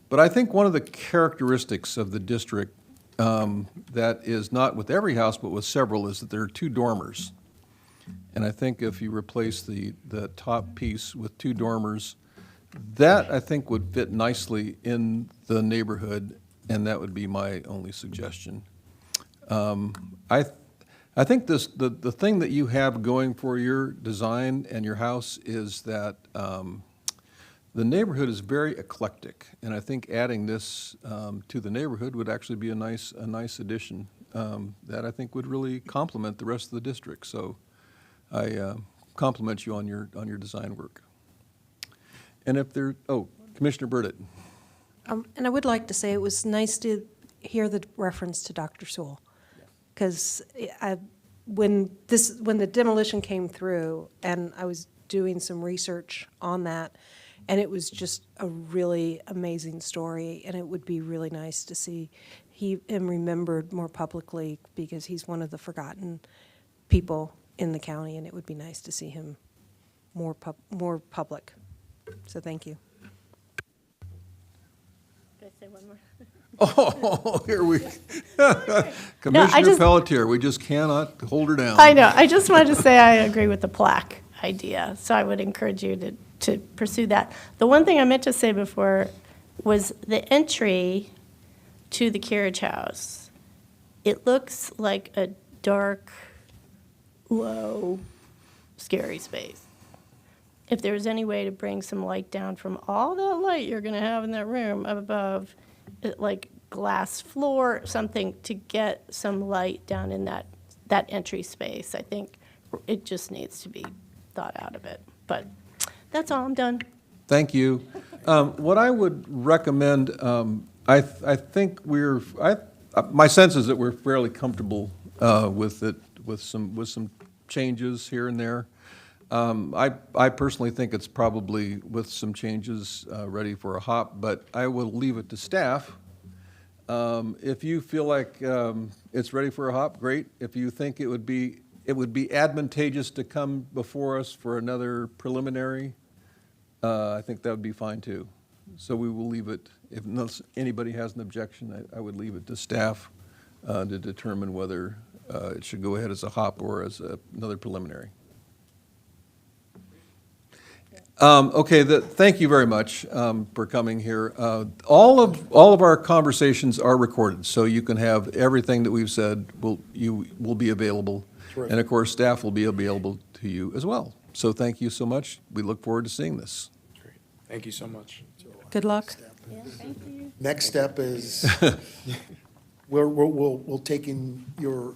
But I think one of the characteristics of the district that is not with every house but with several is that there are two dormers. And I think if you replace the top piece with two dormers, that I think would fit nicely in the neighborhood, and that would be my only suggestion. I think the thing that you have going for your design and your house is that the neighborhood is very eclectic, and I think adding this to the neighborhood would actually be a nice addition that I think would really complement the rest of the district. So I compliment you on your design work. And if there, Commissioner Burdett. And I would like to say it was nice to hear the reference to Dr. Sewell, because when the demolition came through, and I was doing some research on that, and it was just a really amazing story, and it would be really nice to see him remembered more publicly, because he's one of the forgotten people in the county, and it would be nice to see him more public. So thank you. Can I say one more? Oh, here we, I Commissioner just- Pelletier, we just cannot hold her down. I know, I just wanted to say I agree with the plaque idea, so I would encourage you to pursue that. The one thing I meant to say before was the entry to the carriage house. It looks like a dark, low, scary space. If there's any way to bring some light down from all that light you're gonna have in that room up above, like glass floor, something to get some light down in that entry space, I think it just needs to be thought out a bit. But that's all, I'm done. Thank you. What I would recommend, I think my sense is that we're fairly comfortable with it, with some changes here and there. I personally think it's probably, with some changes, ready for a hop, but I will leave it to staff. If you feel like it's ready for a hop, great. If you think it would be advantageous to come before us for another preliminary, I think that would be fine too. So we will leave it, unless anybody has an objection, I would leave it to staff to determine whether it should go ahead as a hop or as another preliminary. Okay, thank you very much for coming here. All of our conversations are recorded, so you can have everything that we've said will be available. Terrific. And of course, staff will be available to you as well. So thank you so much. We look forward to seeing this. Great. Thank you so much. Good luck. Next step is, we'll take in your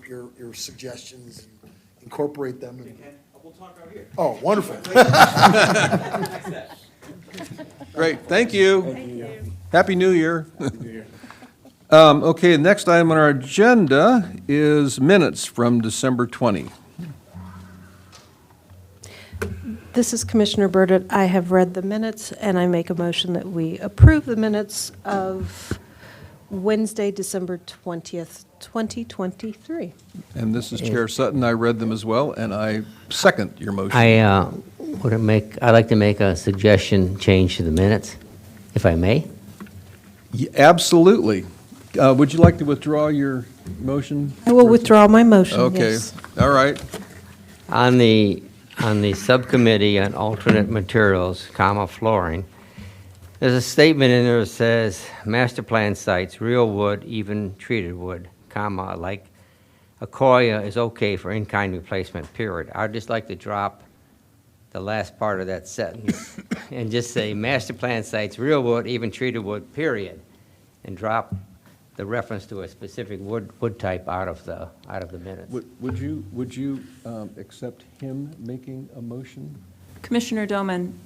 suggestions and incorporate them. We'll talk out here. Oh, wonderful. Great, thank you. Happy New Year. Okay, the next item on our agenda is minutes from December 20. This is Commissioner Burdett. I have read the minutes, and I make a motion that we approve the minutes of Wednesday, December 20th, 2023. And this is Chair Sutton. I read them as well, and I second your motion. I'd like to make a suggestion change to the minutes, if I may. Absolutely. Would you like to withdraw your motion? I will withdraw my motion, Okay, yes. all right. On the subcommittee on alternate materials, flooring, there's a statement in there that says, master plan sites, real wood, even treated wood, like Akoya is okay for in-kind replacement, period. I'd just like to drop the last part of that sentence and just say, master plan sites, real wood, even treated wood, period, and drop the reference to a specific wood type out of the minutes. Would you accept him making a motion? Commissioner Doman,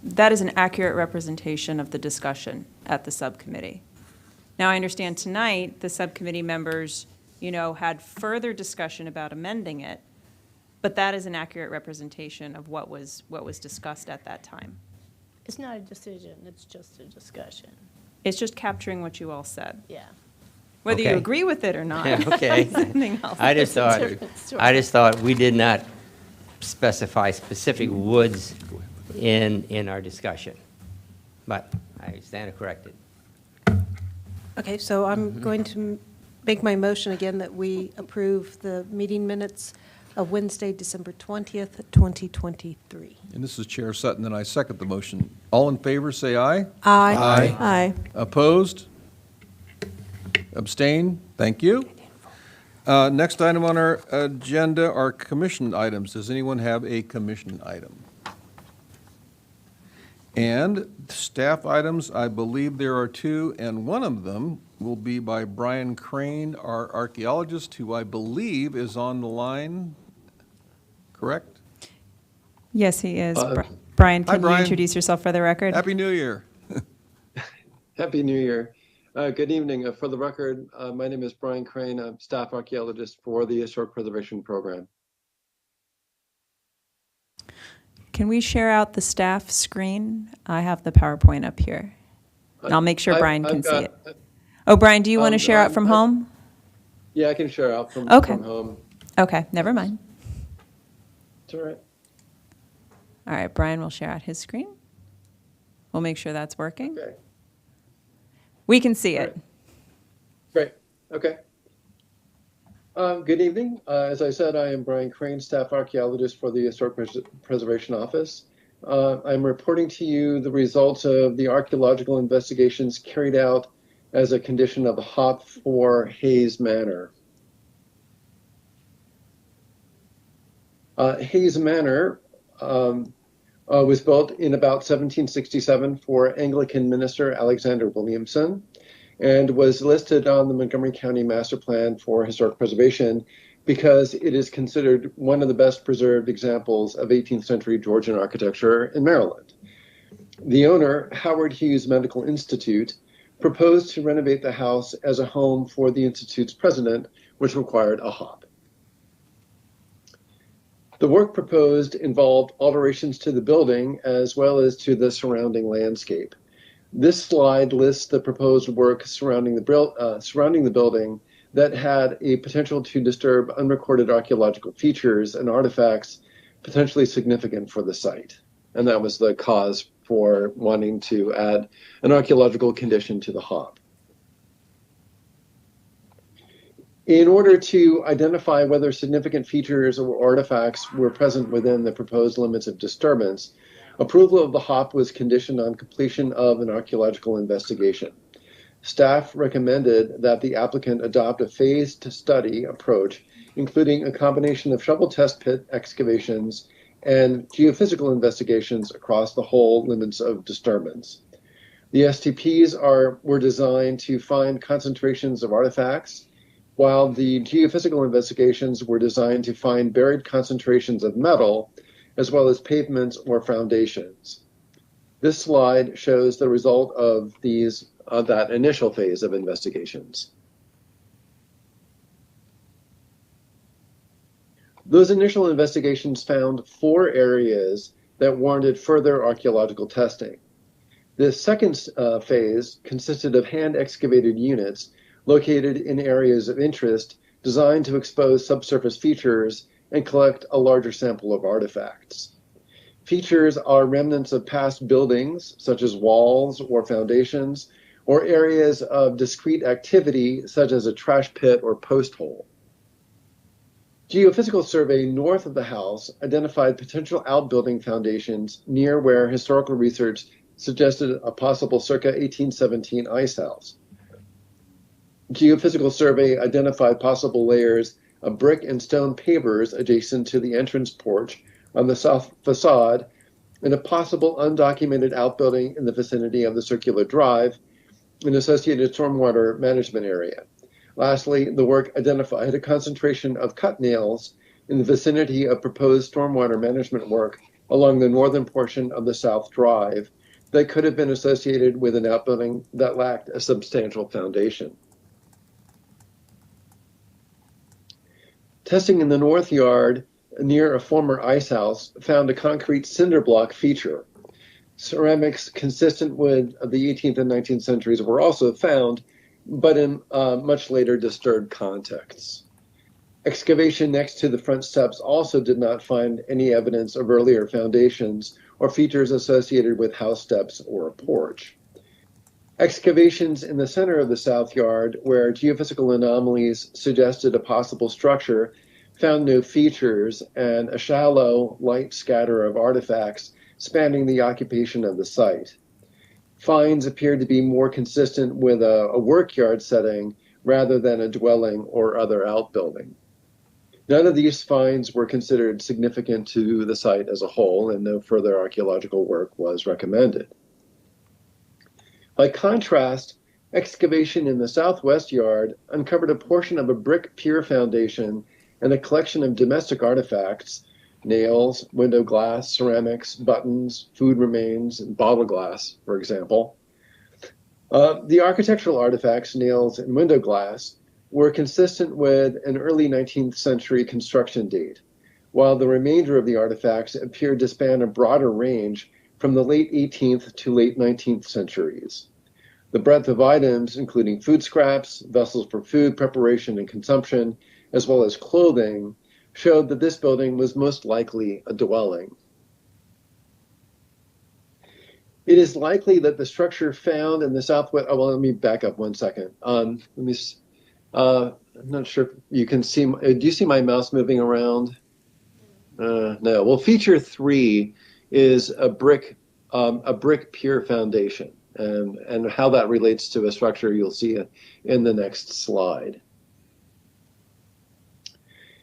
that is an accurate representation of the discussion at the subcommittee. Now, I understand tonight, the subcommittee members, had further discussion about amending it, but that is an accurate representation of what was discussed at that time. It's not a decision, it's just a discussion. It's just capturing what you all said. Yeah. Whether you Okay. agree with it or not. Okay. is something else. I just It's a thought, different story. I just thought we did not specify specific woods in our discussion. But I stand corrected. Okay, so I'm going to make my motion again that we approve the meeting minutes of Wednesday, December 20th, 2023. And this is Chair Sutton, and I second the motion. All in favor, say aye. Aye. Aye. Opposed? Abstain? Thank you. Next item on our agenda are commission items. Does anyone have a commission item? And staff items, I believe there are two, and one of them will be by Brian Crane, our archaeologist, who I believe is on the line, correct? Yes, he is. Brian, Hi, can you Brian. introduce yourself for the record? Happy New Year. Happy New Year. Good evening. For the record, my name is Brian Crane. I'm staff archaeologist for the Historic Preservation Program. Can we share out the staff screen? I have the PowerPoint up here. And I'll make sure Brian can see it. Oh, Brian, do you want to share out from home? Yeah, I can share out from Okay. home. Okay, never mind. It's all right. All right, Brian will share out his screen. We'll make sure that's working. Okay. We can see it. Great. Okay. Good evening. As I said, I am Brian Crane, staff archaeologist for the Historic Preservation Office. I'm reporting to you the results of the archaeological investigations carried out as a condition of HOP for Hayes Manor. Hayes Manor was built in about 1767 for Anglican minister Alexander Williamson, and was listed on the Montgomery County Master Plan for Historic Preservation because it is considered one of the best preserved examples of 18th century Georgian architecture in Maryland. The owner, Howard Hughes Medical Institute, proposed to renovate the house as a home for the Institute's president, which required a HOP. The work proposed involved alterations to the building as well as to the surrounding landscape. This slide lists the proposed work surrounding the building that had a potential to disturb unrecorded archaeological features and artifacts potentially significant for the site. And that was the cause for wanting to add an archaeological condition to the HOP. In order to identify whether significant features or artifacts were present within the proposed limits of disturbance, approval of the HOP was conditioned on completion of an archaeological investigation. Staff recommended that the applicant adopt a phased study approach, including a combination of shovel test pit excavations and geophysical investigations across the whole limits of disturbance. The STPs were designed to find concentrations of artifacts, while the geophysical investigations were designed to find buried concentrations of metal, as well as pavements or foundations. This slide shows the result of that initial phase of investigations. Those initial investigations found 4 areas that warranted further archaeological testing. The second phase consisted of hand-excavated units located in areas of interest designed to expose subsurface features and collect a larger sample of artifacts. Features are remnants of past buildings, such as walls or foundations, or areas of discrete activity, such as a trash pit or post hole. Geophysical survey north of the house identified potential outbuilding foundations near where historical research suggested a possible circa 1817 ice house. Geophysical survey identified possible layers of brick and stone pavers adjacent to the entrance porch on the south facade, and a possible undocumented outbuilding in the vicinity of the circular drive, an associated stormwater management area. Lastly, the work identified a concentration of cut nails in the vicinity of proposed stormwater management work along the northern portion of the south drive that could have been associated with an outbuilding that lacked a substantial foundation. Testing in the north yard near a former ice house found a concrete cinder block feature. Ceramics consistent with the 18th and 19th centuries were also found, but in much later disturbed contexts. Excavation next to the front steps also did not find any evidence of earlier foundations or features associated with house steps or a porch. Excavations in the center of the south yard, where geophysical anomalies suggested a possible structure, found no features and a shallow, light scatter of artifacts spanning the occupation of the site. Finds appeared to be more consistent with a workyard setting rather than a dwelling or other outbuilding. None of these finds were considered significant to the site as a whole, and no further archaeological work was recommended. By contrast, excavation in the southwest yard uncovered a portion of a brick pier foundation and a collection of domestic artifacts, nails, window glass, ceramics, buttons, food remains, and bottle glass, for example. The architectural artifacts, nails, and window glass were consistent with an early 19th century construction date, while the remainder of the artifacts appeared to span a broader range from the late 18th to late 19th centuries. The breadth of items, including food scraps, vessels for food preparation and consumption, as well as clothing, showed that this building was most likely a dwelling. It is likely that the structure found in the southwest. Oh, well, let me back up 1 second. I'm not sure if you can see. Do you see my mouse moving around? No. Well, feature 3 is a brick pier foundation, and how that relates to a structure you'll see in the next slide.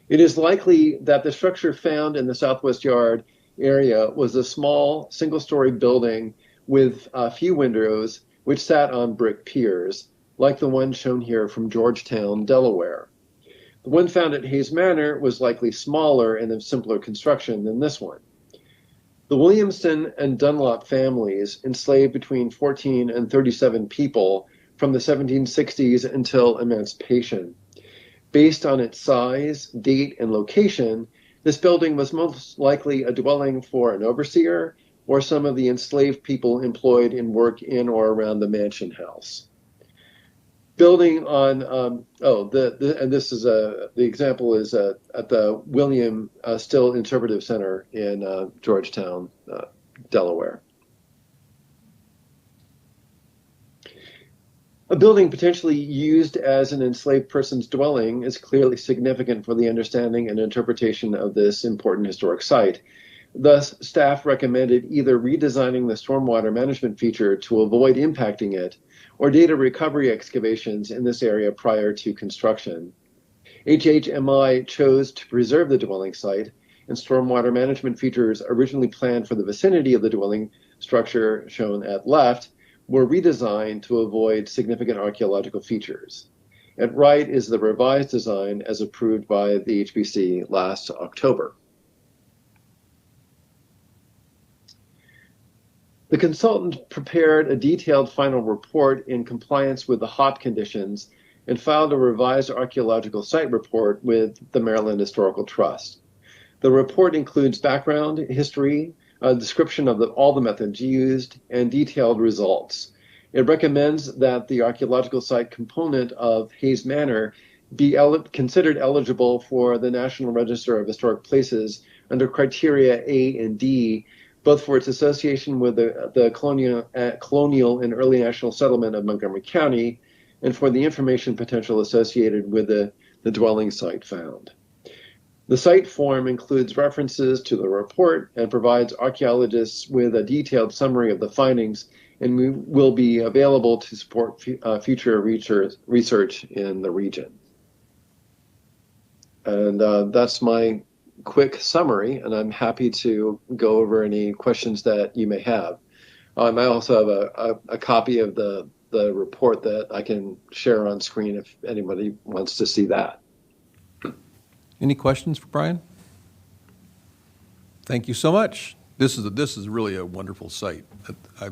It is likely that the structure found in the southwest yard area was a small single-story building with a few windows which sat on brick piers, like the one shown here from Georgetown, Delaware. The one found at Hayes Manor was likely smaller and of simpler construction than this one. The Williamson and Dunlop families enslaved between 14 and 37 people from the 1760s until emancipation. Based on its size, date, and location, this building was most likely a dwelling for an overseer or some of the enslaved people employed in work in or around the mansion house. Building on, and this is the example is at the William Still Interpretive Center in Georgetown, Delaware. A building potentially used as an enslaved person's dwelling is clearly significant for the understanding and interpretation of this important historic site. Thus, staff recommended either redesigning the stormwater management feature to avoid impacting it, or data recovery excavations in this area prior to construction. HHMI chose to preserve the dwelling site, and stormwater management features originally planned for the vicinity of the dwelling structure shown at left were redesigned to avoid significant archaeological features. At right is the revised design as approved by the HPC last October. The consultant prepared a detailed final report in compliance with the HOT conditions and filed a revised archaeological site report with the Maryland Historical Trust. The report includes background, history, a description of all the methods used, and detailed results. It recommends that the archaeological site component of Hayes Manor be considered eligible for the National Register of Historic Places under criteria A and D, both for its association with the colonial and early national settlement of Montgomery County, and for the information potential associated with the dwelling site found. The site form includes references to the report and provides archaeologists with a detailed summary of the findings, and will be available to support future research in the region. And that's my quick summary, and I'm happy to go over any questions that you may have. I also have a copy of the report that I can share on screen if anybody wants to see that. Any questions for Brian? Thank you so much. This is really a wonderful site. I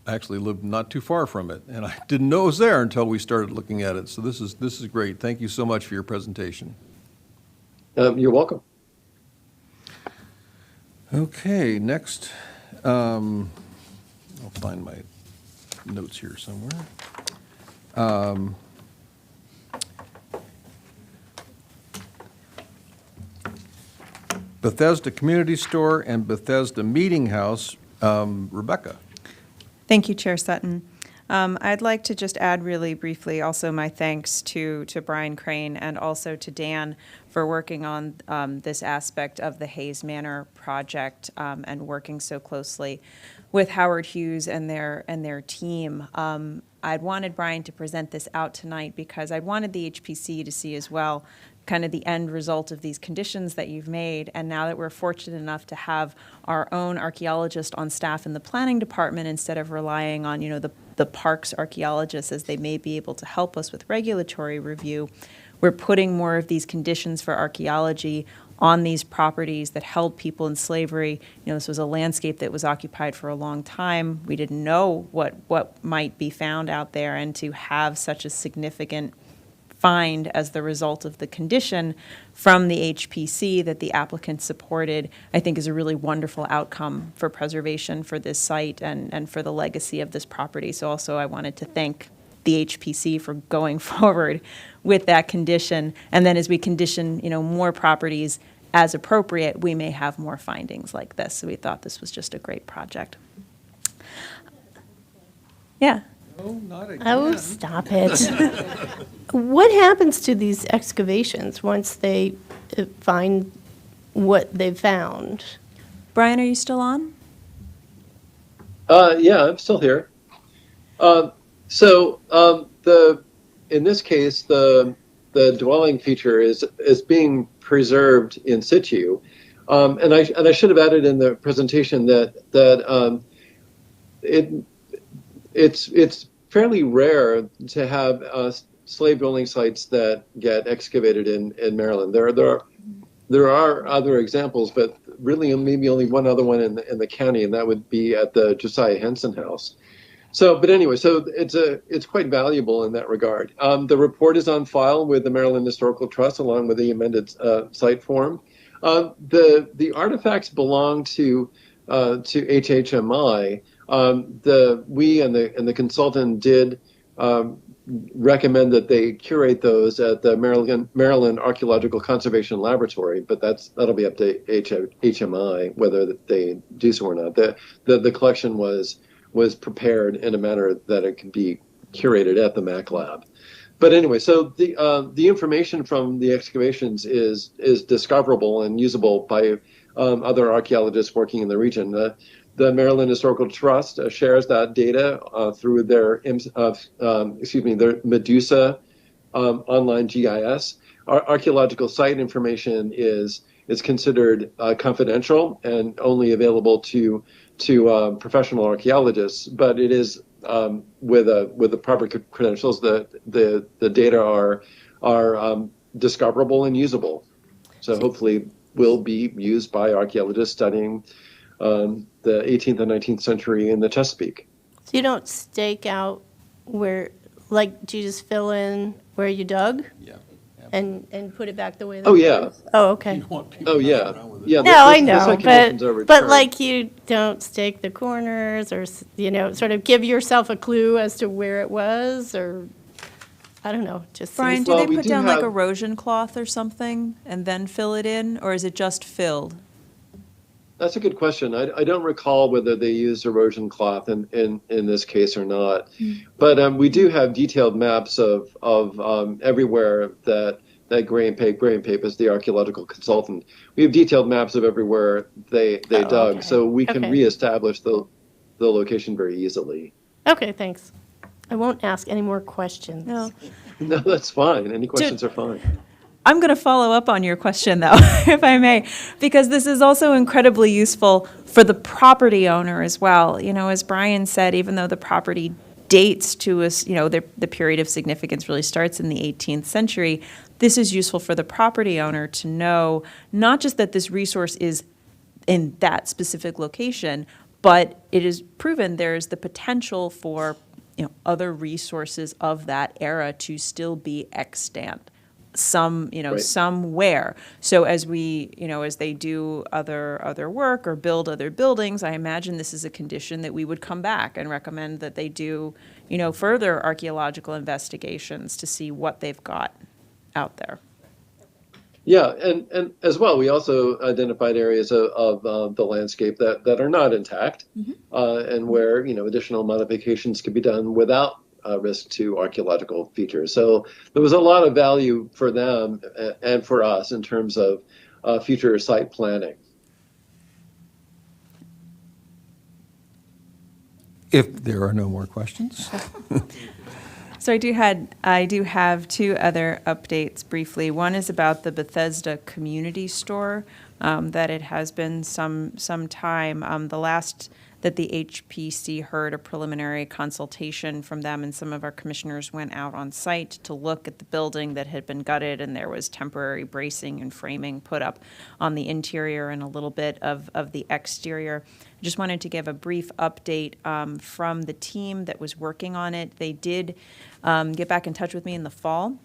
actually lived not too far from it, and I didn't know it was there until we started looking at it. So this is great. Thank you so much for your presentation. You're welcome. Okay, next, I'll find my notes here somewhere. Bethesda Community Store and Bethesda Meeting House, Rebecca. Thank you, Chair Sutton. I'd like to just add really briefly also my thanks to Brian Crane and also to Dan for working on this aspect of the Hayes Manor project and working so closely with Howard Hughes and their team. I'd wanted Brian to present this out tonight because I wanted the HPC to see as well kind of the end result of these conditions that you've made. And now that we're fortunate enough to have our own archaeologist on staff in the planning department instead of relying on, the parks archaeologists as they may be able to help us with regulatory review, we're putting more of these conditions for archaeology on these properties that held people in slavery. This was a landscape that was occupied for a long time. We didn't know what might be found out there, and to have such a significant find as the result of the condition from the HPC that the applicant supported, I think is a really wonderful outcome for preservation for this site and for the legacy of this property. So also I wanted to thank the HPC for going forward with that condition. And then as we condition, more properties as appropriate, we may have more findings like this. So we thought this was just a great project. Yeah. No, not again. Oh, stop it. What happens to these excavations once they find what they've found? Brian, are you still on? Yeah, I'm still here. In this case, the dwelling feature is being preserved in situ, and I should have added in the presentation that it's fairly rare to have slave dwelling sites that get excavated in Maryland. There are other examples, but really maybe only one other one in the county, and that would be at the Josiah Henson House. But anyway, it's quite valuable in that regard. The report is on file with the Maryland Historical Trust along with the amended site form. The artifacts belong to HHMI. We and the consultant did recommend that they curate those at the Maryland Archaeological Conservation Laboratory, but that'll be up to HMI whether they do so or not. The collection was prepared in a manner that it can be curated at the Mac Lab. But anyway, so the information from the excavations is discoverable and usable by other archaeologists working in the region. The Maryland Historical Trust shares that data through their Medusa online GIS. Archaeological site information is considered confidential and only available to professional archaeologists, but it is with the proper credentials. The data are discoverable and usable. So hopefully will be used by archaeologists studying the 18th and 19th century in the Chesapeake. So you don't stake out where, like, do you just fill in where you dug? Yeah. And put it back the way that Oh, it yeah. was? Oh, okay. Oh, yeah. Yeah. No, I this know, excavation's over but term. like you don't stake the corners or, sort of give yourself a clue as to where it was, or, I don't know, just Brian, seems. do they we put do down like have- erosion cloth or something and then fill it in, or is it just filled? That's a good question. I don't recall whether they used erosion cloth in this case or not. But we do have detailed maps of everywhere that Graham Pape is the archaeological consultant. We have detailed maps of everywhere they dug, okay. so we can Okay. reestablish the location very easily. Okay, thanks. I won't ask any more questions. No. No, that's fine. Any questions are fine. I'm going to follow up on your question, though, if I may, because this is also incredibly useful for the property owner as well. As Brian said, even though the property dates to us, the period of significance really starts in the 18th century, this is useful for the property owner to know not just that this resource is in that specific location, but it is proven there's the potential for other resources of that era to still be extant. Right. Somewhere. So as as they do other work or build other buildings, I imagine this is a condition that we would come back and recommend that they do, further archaeological investigations to see what they've got out there. Yeah, and as well, we also identified areas of the landscape that are not intact, and where additional modifications could be done without risk to archaeological features. So there was a lot of value for them and for us in terms of future site planning. If there are no more questions. So I do have two other updates briefly. One is about the Bethesda Community Store, that it has been some time. The last that the HPC heard a preliminary consultation from them, and some of our commissioners went out on site to look at the building that had been gutted, and there was temporary bracing and framing put up on the interior and a little bit of the exterior. I just wanted to give a brief update from the team that was working on it. They did get back in touch with me in the fall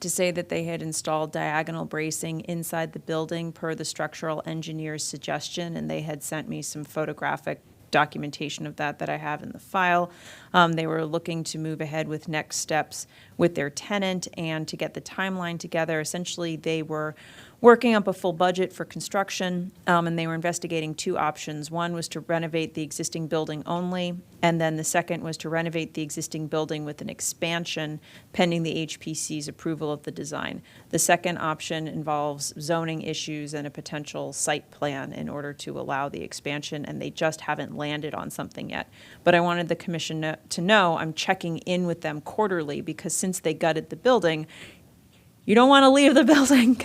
to say that they had installed diagonal bracing inside the building per the structural engineer's suggestion, and they had sent me some photographic documentation of that I have in the file. They were looking to move ahead with next steps with their tenant and to get the timeline together. Essentially, they were working up a full budget for construction, and they were investigating two options. One was to renovate the existing building only, and then the second was to renovate the existing building with an expansion pending the HPC's approval of the design. The second option involves zoning issues and a potential site plan in order to allow the expansion, and they just haven't landed on something yet. But I wanted the commission to know I'm checking in with them quarterly, because since they gutted the building, you don't want to leave the building,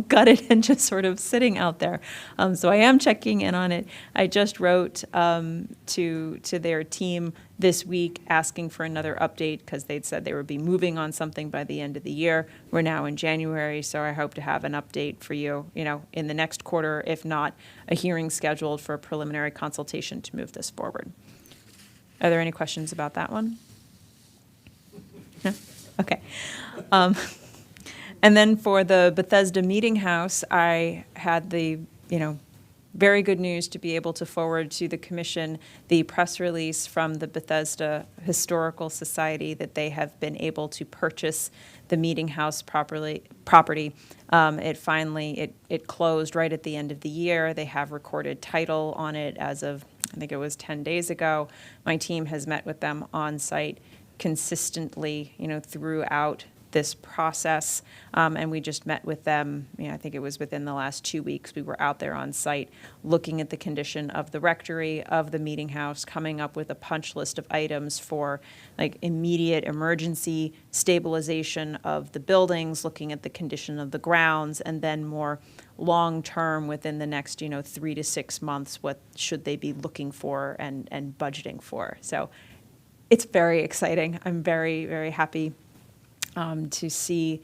gutted and just sort of sitting out there. So I am checking in on it. I just wrote to their team this week asking for another update, because they'd said they would be moving on something by the end of the year. We're now in January, so I hope to have an update for you, in the next quarter, if not a hearing scheduled for a preliminary consultation to move this forward. Are there any questions about that one? No? Okay. And then for the Bethesda Meeting House, I had the, very good news to be able to forward to the commission the press release from the Bethesda Historical Society that they have been able to purchase the Meeting House property. It finally closed right at the end of the year. They have recorded title on it as of, I think it was 10 days ago. My team has met with them on site consistently, throughout this process, and we just met with them, I think it was within the last 2 weeks. We were out there on site looking at the condition of the rectory, of the meeting house, coming up with a punch list of items for like immediate emergency stabilization of the buildings, looking at the condition of the grounds, and then more long-term within the next 3 to 6 months, what should they be looking for and budgeting for. So it's very exciting. I'm very, very happy to see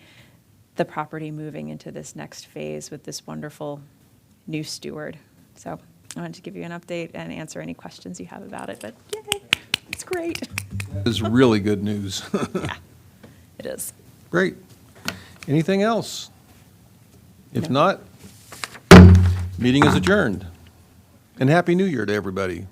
the property moving into this next phase with this wonderful new steward. So I wanted to give you an update and answer any questions you have about it, but yay, it's great. That is really good news. Yeah, it is. Great. Anything else? If not, meeting is adjourned. And Happy New Year to everybody.